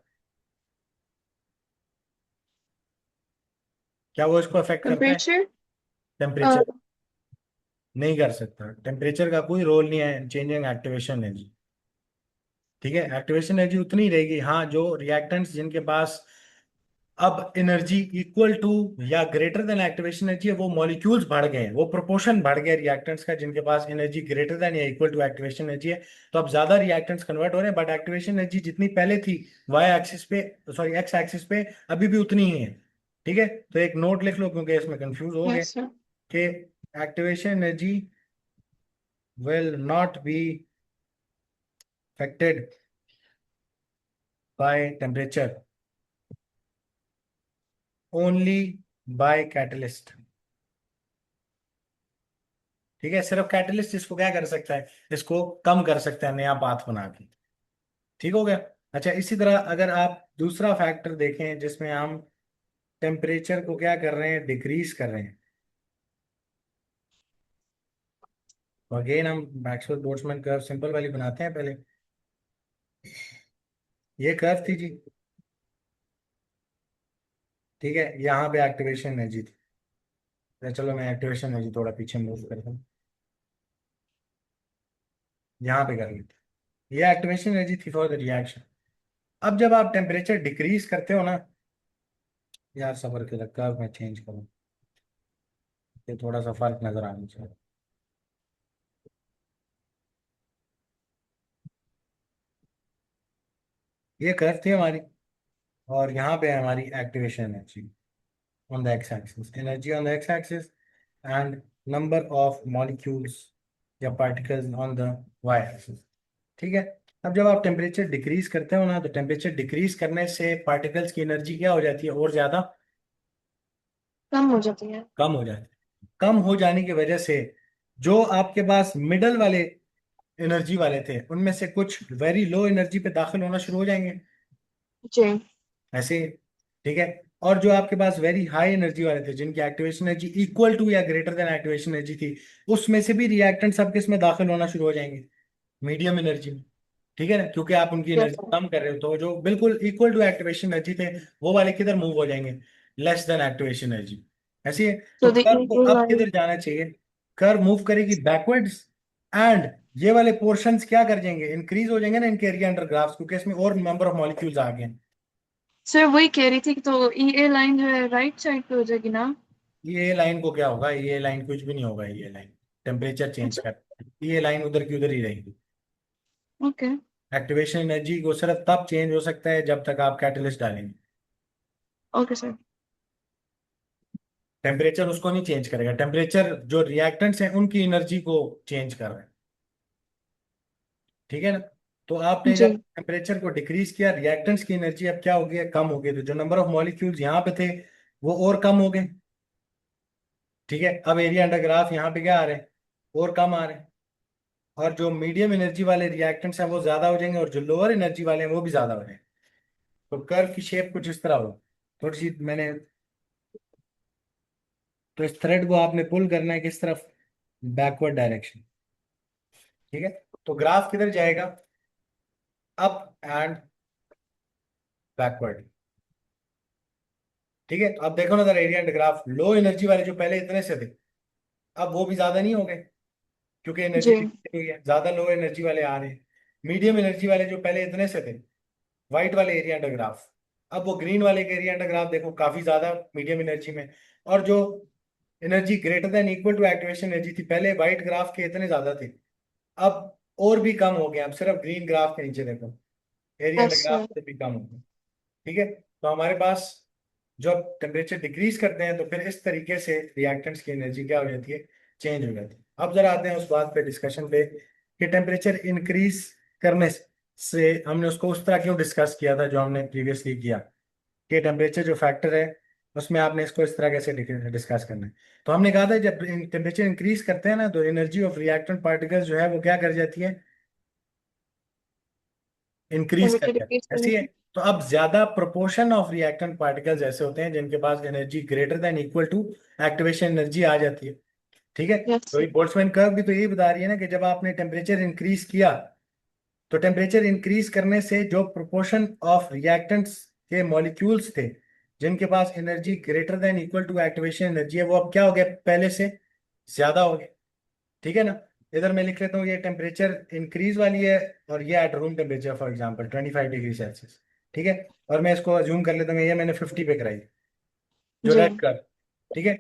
क्या वो इसको अफेक्ट करता है? टेम्परेचर। टेम्परेचर नहीं कर सकता, टेम्परेचर का कोई रोल नहीं है चेंजिंग एक्टिवेशन एनर्जी। ठीक है, एक्टिवेशन एनर्जी उतनी ही रहेगी। हाँ, जो रिएक्टेंट्स जिनके पास अब एनर्जी इक्वल टू या ग्रेटर देन एक्टिवेशन एनर्जी है, वो मॉलिक्यूल्स बढ़ गए हैं, वो प्रोपोर्शन बढ़ गया रिएक्टेंट्स का जिनके पास एनर्जी ग्रेटर देन या इक्वल टू एक्टिवेशन एनर्जी है। तो अब ज्यादा रिएक्टेंट्स कन्वर्ट हो रहे हैं, बट एक्टिवेशन एनर्जी जितनी पहले थी वाई एक्सिस पे, सॉरी एक्स एक्सिस पे, अभी भी उतनी ही है। ठीक है, तो एक नोट लिख लो क्योंकि इसमें कंफ्यूज हो गए यस सर। कि activation energy will not be affected by temperature, only by catalyst. ठीक है, सिर्फ कैटलिस्ट इसको क्या कर सकता है, इसको कम कर सकता है नया पाथ बना के। ठीक हो गया। अच्छा, इसी तरह अगर आप दूसरा फैक्टर देखें जिसमें हम टेम्परेचर को क्या कर रहे हैं, डिक्रीज कर रहे हैं। तो अगेन हम मैक्सवेल बोल्ट्जमैन कर्व सिंपल वाली बनाते हैं पहले। ये कर्व थी जी। ठीक है, यहाँ पे एक्टिवेशन एनर्जी थी। तो चलो मैं एक्टिवेशन एनर्जी थोड़ा पीछे मूव करता हूँ, यहाँ पे कर लेते हैं। ये एक्टिवेशन एनर्जी थी फॉर द रिएक्शन। अब जब आप टेम्परेचर डिक्रीज करते हो ना, यार सबर के कर्व मैं चेंज करूँ, ये थोड़ा सा फर्क नजर आना चाहिए। ये कर्व थी हमारी, और यहाँ पे है हमारी activation energy on the X axis, energy on the X axis and number of molecules या particles on the Y axis. ठीक है, अब जब आप टेम्परेचर डिक्रीज करते हो ना, तो टेम्परेचर डिक्रीज करने से पार्टिकल्स की एनर्जी क्या हो जाती है, और ज्यादा कम हो जाती है। कम हो जाती है। कम हो जाने की वजह से जो आपके पास मिडल वाले एनर्जी वाले थे उनमें से कुछ वेरी लो एनर्जी पे दाखिल होना शुरू हो जाएंगे, जी। ऐसे। ठीक है, और जो आपके पास वेरी हाई एनर्जी वाले थे जिनकी एक्टिवेशन एनर्जी इक्वल टू या ग्रेटर देन एक्टिवेशन एनर्जी थी, उसमें से भी रिएक्टेंट सबके इसमें दाखिल होना शुरू हो जाएंगे मीडियम एनर्जी में। ठीक है ना, क्योंकि आप उनकी यस एनर्जी सर। कम कर रहे हो, तो जो बिल्कुल इक्वल टू एक्टिवेशन एनर्जी थे वो वाले किधर मूव हो जाएंगे, लेस देन एक्टिवेशन एनर्जी। ऐसी है, तो तो द कर्व को ईगल अब लाइन। किधर जाना चाहिए, कर्व मूव करेगी बैकवर्ड्स, एंड ये वाले पोर्शंस क्या कर जाएंगे, इंक्रीज हो जाएंगे ना इनके एरिया अंडर ग्राफ्स, क्योंकि इसमें और नंबर ऑफ मॉलिक्यूल्स आ गए हैं। सर वही कह रही थी कि तो ई ए लाइन जो है राइट साइड पे हो जाएगी ना। ये लाइन को क्या होगा, ये लाइन कुछ भी नहीं होगा, ये लाइन टेम्परेचर चेंज अच्छा। कर, ये लाइन उधर की उधर ही रहेगी। ओके। एक्टिवेशन एनर्जी को सिर्फ तब चेंज हो सकता है जब तक आप कैटलिस्ट डालेंगे, ओके सर। टेम्परेचर उसको नहीं चेंज करेगा, टेम्परेचर जो रिएक्टेंट्स हैं उनकी एनर्जी को चेंज कर रहे हैं। ठीक है ना, तो आपने जी। जब टेम्परेचर को डिक्रीज किया, रिएक्टेंट्स की एनर्जी अब क्या हो गई है, कम हो गई, तो जो नंबर ऑफ मॉलिक्यूल्स यहाँ पे थे वो और कम हो गए। ठीक है, अब एरिया अंडर ग्राफ यहाँ पे क्या आ रहे हैं, और कम आ रहे हैं। और जो मीडियम एनर्जी वाले रिएक्टेंट्स हैं वो ज्यादा हो जाएंगे, और जो लोअर एनर्जी वाले हैं वो भी ज्यादा हो जाएंगे। तो कर्व की शेप कुछ इस तरह हो, थोड़ी सी मैंने, तो इस थ्रेड को आपने पुल करना है किस तरफ, बैकवर्ड डायरेक्शन। ठीक है, तो ग्राफ किधर जाएगा, अप एंड बैकवर्ड। ठीक है, तो अब देखो ना जरा area under graph, low energy वाले जो पहले इतने से थे, अब वो भी ज्यादा नहीं हो गए, क्योंकि एनर्जी जी। डिक्रीज हुई है, ज्यादा लो एनर्जी वाले आ रहे हैं। मीडियम एनर्जी वाले जो पहले इतने से थे, व्हाइट वाले एरिया अंडर ग्राफ, अब वो ग्रीन वाले के एरिया अंडर ग्राफ देखो काफी ज्यादा मीडियम एनर्जी में। और जो energy greater than equal to activation energy थी पहले व्हाइट ग्राफ के इतने ज्यादा थे, अब और भी कम हो गया। अब सिर्फ ग्रीन ग्राफ के नीचे देखो area under yes graph sir. से भी कम हो गया। ठीक है, तो हमारे पास जब टेम्परेचर डिक्रीज करते हैं तो फिर इस तरीके से रिएक्टेंट्स की एनर्जी क्या हो जाती है, चेंज हो जाती है। अब जरा आते हैं उस बात पे डिस्कशन पे कि टेम्परेचर इंक्रीज करने से हमने उसको उस तरह क्यों डिस्कस किया था जो हमने प्रीवियसली किया, कि टेम्परेचर जो फैक्टर है उसमें आपने इसको इस तरह कैसे डिस्कस करना है। तो हमने कहा था जब टेम्परेचर इंक्रीज करते हैं ना तो एनर्जी ऑफ रिएक्टेंट पार्टिकल्स जो है वो क्या कर जाती है, इंक्रीज कर टेम्परेचर जाती डिक्रीज है। करने ऐसी है, से। तो अब ज्यादा प्रोपोर्शन ऑफ रिएक्टेंट पार्टिकल्स ऐसे होते हैं जिनके पास energy greater than equal to activation energy आ जाती है। ठीक है, यस तो सर। ये बोल्ट्जमैन कर्व भी तो यही बता रही है ना कि जब आपने टेम्परेचर इंक्रीज किया तो टेम्परेचर इंक्रीज करने से जो प्रोपोर्शन ऑफ रिएक्टेंट्स के मॉलिक्यूल्स थे जिनके पास energy greater than equal to activation energy है वो अब क्या हो गया, पहले से ज्यादा हो गया। ठीक है ना, इधर मैं लिख लेता हूँ ये टेम्परेचर इंक्रीज वाली है और ये at room temperature for example 25 degree Celsius. ठीक है, और मैं इसको अज्यूम कर लेता हूँ ये मैंने 50 पे कराई, जो जी। रेड कर। ठीक है,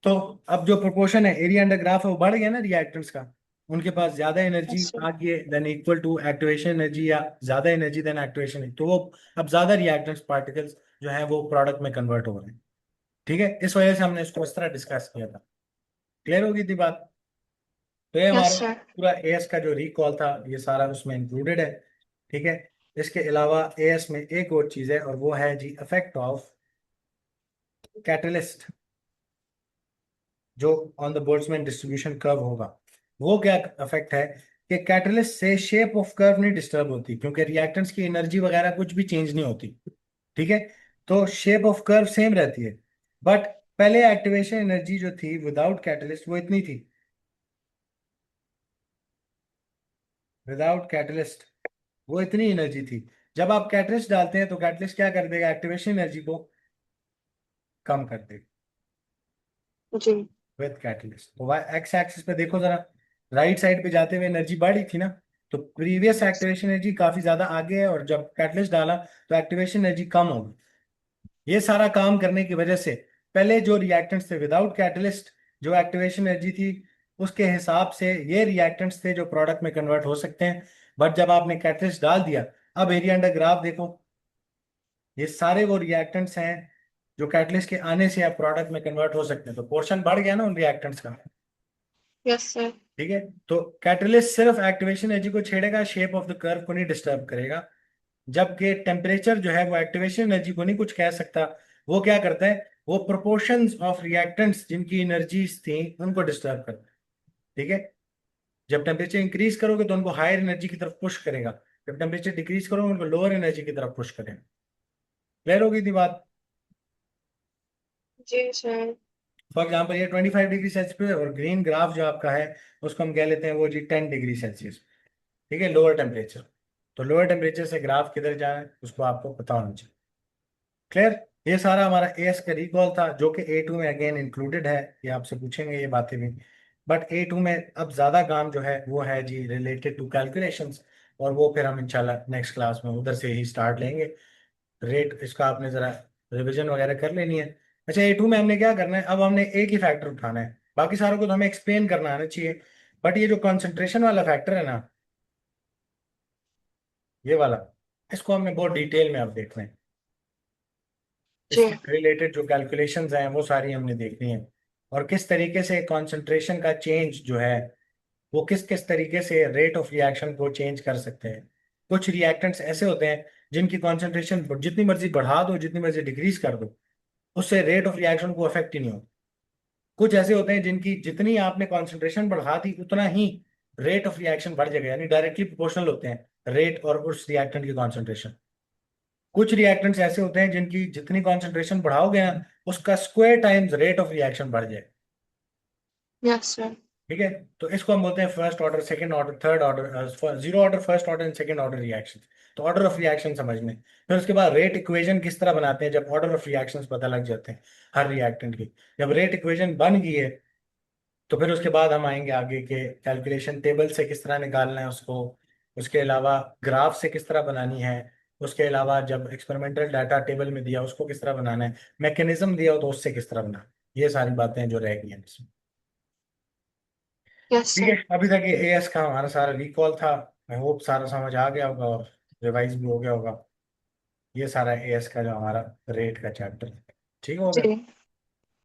तो अब जो प्रोपोर्शन है एरिया अंडर ग्राफ है वो बढ़ गया ना रिएक्टेंट्स का, उनके पास ज्यादा एनर्जी यस सर। आ गई है than equal to activation energy या ज्यादा एनर्जी देन एक्टिवेशन, तो वो अब ज्यादा रिएक्टेंट्स पार्टिकल्स जो है वो प्रोडक्ट में कन्वर्ट हो रहे हैं। ठीक है, इस वजह से हमने इसको इस तरह डिस्कस किया था। क्लियर होगी थी बात। तो ये यस हमारा सर। पूरा एएस का जो रिकॉल था ये सारा उसमें इंक्लूडेड है। ठीक है, इसके अलावा एएस में एक और चीज है और वो है जी इफेक्ट ऑफ कैटलिस्ट जो on the Boltzmann distribution curve होगा। वो क्या इफेक्ट है कि कैटलिस्ट से शेप ऑफ कर्व नहीं डिस्टर्ब होती क्योंकि रिएक्टेंट्स की एनर्जी वगैरह कुछ भी चेंज नहीं होती। ठीक है, तो शेप ऑफ कर्व सेम रहती है, बट पहले एक्टिवेशन एनर्जी जो थी विदाउट कैटलिस्ट वो इतनी थी, विदाउट कैटलिस्ट वो इतनी एनर्जी थी। जब आप कैटलिस्ट डालते हैं तो कैटलिस्ट क्या कर देगा, एक्टिवेशन एनर्जी को कम कर देगा जी। With catalyst. तो वाई एक्स एक्सिस पे देखो जरा, राइट साइड पे जाते हुए एनर्जी बढ़ी थी ना, तो प्रीवियस एक्टिवेशन एनर्जी काफी ज्यादा आगे है और जब कैटलिस्ट डाला तो एक्टिवेशन एनर्जी कम होगी। ये सारा काम करने की वजह से पहले जो रिएक्टेंट्स थे विदाउट कैटलिस्ट जो एक्टिवेशन एनर्जी थी उसके हिसाब से ये रिएक्टेंट्स थे जो प्रोडक्ट में कन्वर्ट हो सकते हैं, बट जब आपने कैटलिस्ट डाल दिया, अब एरिया अंडर ग्राफ देखो, ये सारे वो रिएक्टेंट्स हैं जो कैटलिस्ट के आने से अब प्रोडक्ट में कन्वर्ट हो सकते हैं, तो पोर्शन बढ़ गया ना उन रिएक्टेंट्स का। Yes sir. ठीक है, तो कैटलिस्ट सिर्फ एक्टिवेशन एनर्जी को छेड़ेगा, शेप ऑफ द कर्व को नहीं डिस्टर्ब करेगा, जबकि टेम्परेचर जो है वो एक्टिवेशन एनर्जी को नहीं कुछ कह सकता। वो क्या करता है, वो प्रोपोर्शंस ऑफ रिएक्टेंट्स जिनकी एनर्जीज थी उनको डिस्टर्ब करता है। ठीक है, जब टेम्परेचर इंक्रीज करोगे तो उनको हायर एनर्जी की तरफ पुश करेगा, जब टेम्परेचर डिक्रीज करोगे उनको लोअर एनर्जी की तरफ पुश करेगा। क्लियर होगी थी बात। जी सर। फॉर एग्जाम्पल ये 25 डिग्री सेल्सियस पे और ग्रीन ग्राफ जो आपका है उसको हम कह लेते हैं वो जी 10 डिग्री सेल्सियस। ठीक है, लोअर टेम्परेचर, तो लोअर टेम्परेचर से ग्राफ किधर जाए उसको आपको पता होना चाहिए। क्लियर, ये सारा हमारा एएस का रिकॉल था जो कि A2 में अगेन इंक्लूडेड है, ये आपसे पूछेंगे ये बातें भी। बट A2 में अब ज्यादा काम जो है वो है जी रिलेटेड टू कैलकुलेशंस, और वो फिर हम इंशाल्लाह नेक्स्ट क्लास में उधर से ही स्टार्ट लेंगे। रेट इसका आपने जरा रिवीजन वगैरह कर लेनी है। अच्छा A2 में हमने क्या करना है, अब हमने एक ही फैक्टर उठाना है, बाकी सारों को तो हमें एक्सप्लेन करना आना चाहिए, बट ये जो कॉन्सेंट्रेशन वाला फैक्टर है ना, ये वाला, इसको हमने बहुत डिटेल में अब देखना है। जी। इससे रिलेटेड जो कैलकुलेशंस हैं वो सारी हमने देखनी है, और किस तरीके से कंसंट्रेशन का चेंज जो है वो किस किस तरीके से रेट ऑफ रिएक्शन को चेंज कर सकते हैं। कुछ रिएक्टेंट्स ऐसे होते हैं जिनकी कंसंट्रेशन जितनी मर्जी बढ़ा दो जितनी मर्जी डिक्रीज कर दो उससे रेट ऑफ रिएक्शन को अफेक्ट ही नहीं होता। कुछ ऐसे होते हैं जिनकी जितनी आपने कंसंट्रेशन बढ़ा दी उतना ही रेट ऑफ रिएक्शन बढ़ जाएगा, यानी डायरेक्टली प्रोपोर्शनल होते हैं रेट और उस रिएक्टेंट की कॉन्सेंट्रेशन। कुछ रिएक्टेंट्स ऐसे होते हैं जिनकी जितनी कॉन्सेंट्रेशन बढ़ाओगे ना उसका square times rate of reaction बढ़ जाए। Yes sir. ठीक है। तो इसको हम बोलते हैं first order, second order, third order, zero order, first order and second order reaction. तो ऑर्डर ऑफ रिएक्शन समझने, फिर उसके बाद रेट इक्वेशन किस तरह बनाते हैं जब ऑर्डर ऑफ रिएक्शंस पता लग जाते हैं हर रिएक्टेंट की। जब रेट इक्वेशन बन गई है तो फिर उसके बाद हम आएंगे आगे के कैलकुलेशन, टेबल से किस तरह निकालना है उसको, उसके अलावा ग्राफ से किस तरह बनानी है, उसके अलावा जब एक्सपेरिमेंटल डाटा टेबल में दिया उसको किस तरह बनाना है, मैकेनिज्म दिया हो तो उससे किस तरह बनाना है। ये सारी बातें जो रह गई हैं इसमें। Yes, ठीक है, sir. अभी तक ये एएस का हमारा सारा रिकॉल था। आई होप सारा समझ आ गया होगा और रिवाइज भी हो गया होगा। ये सारा एएस का जो हमारा रेट का चैप्टर, ठीक हो गया। जी.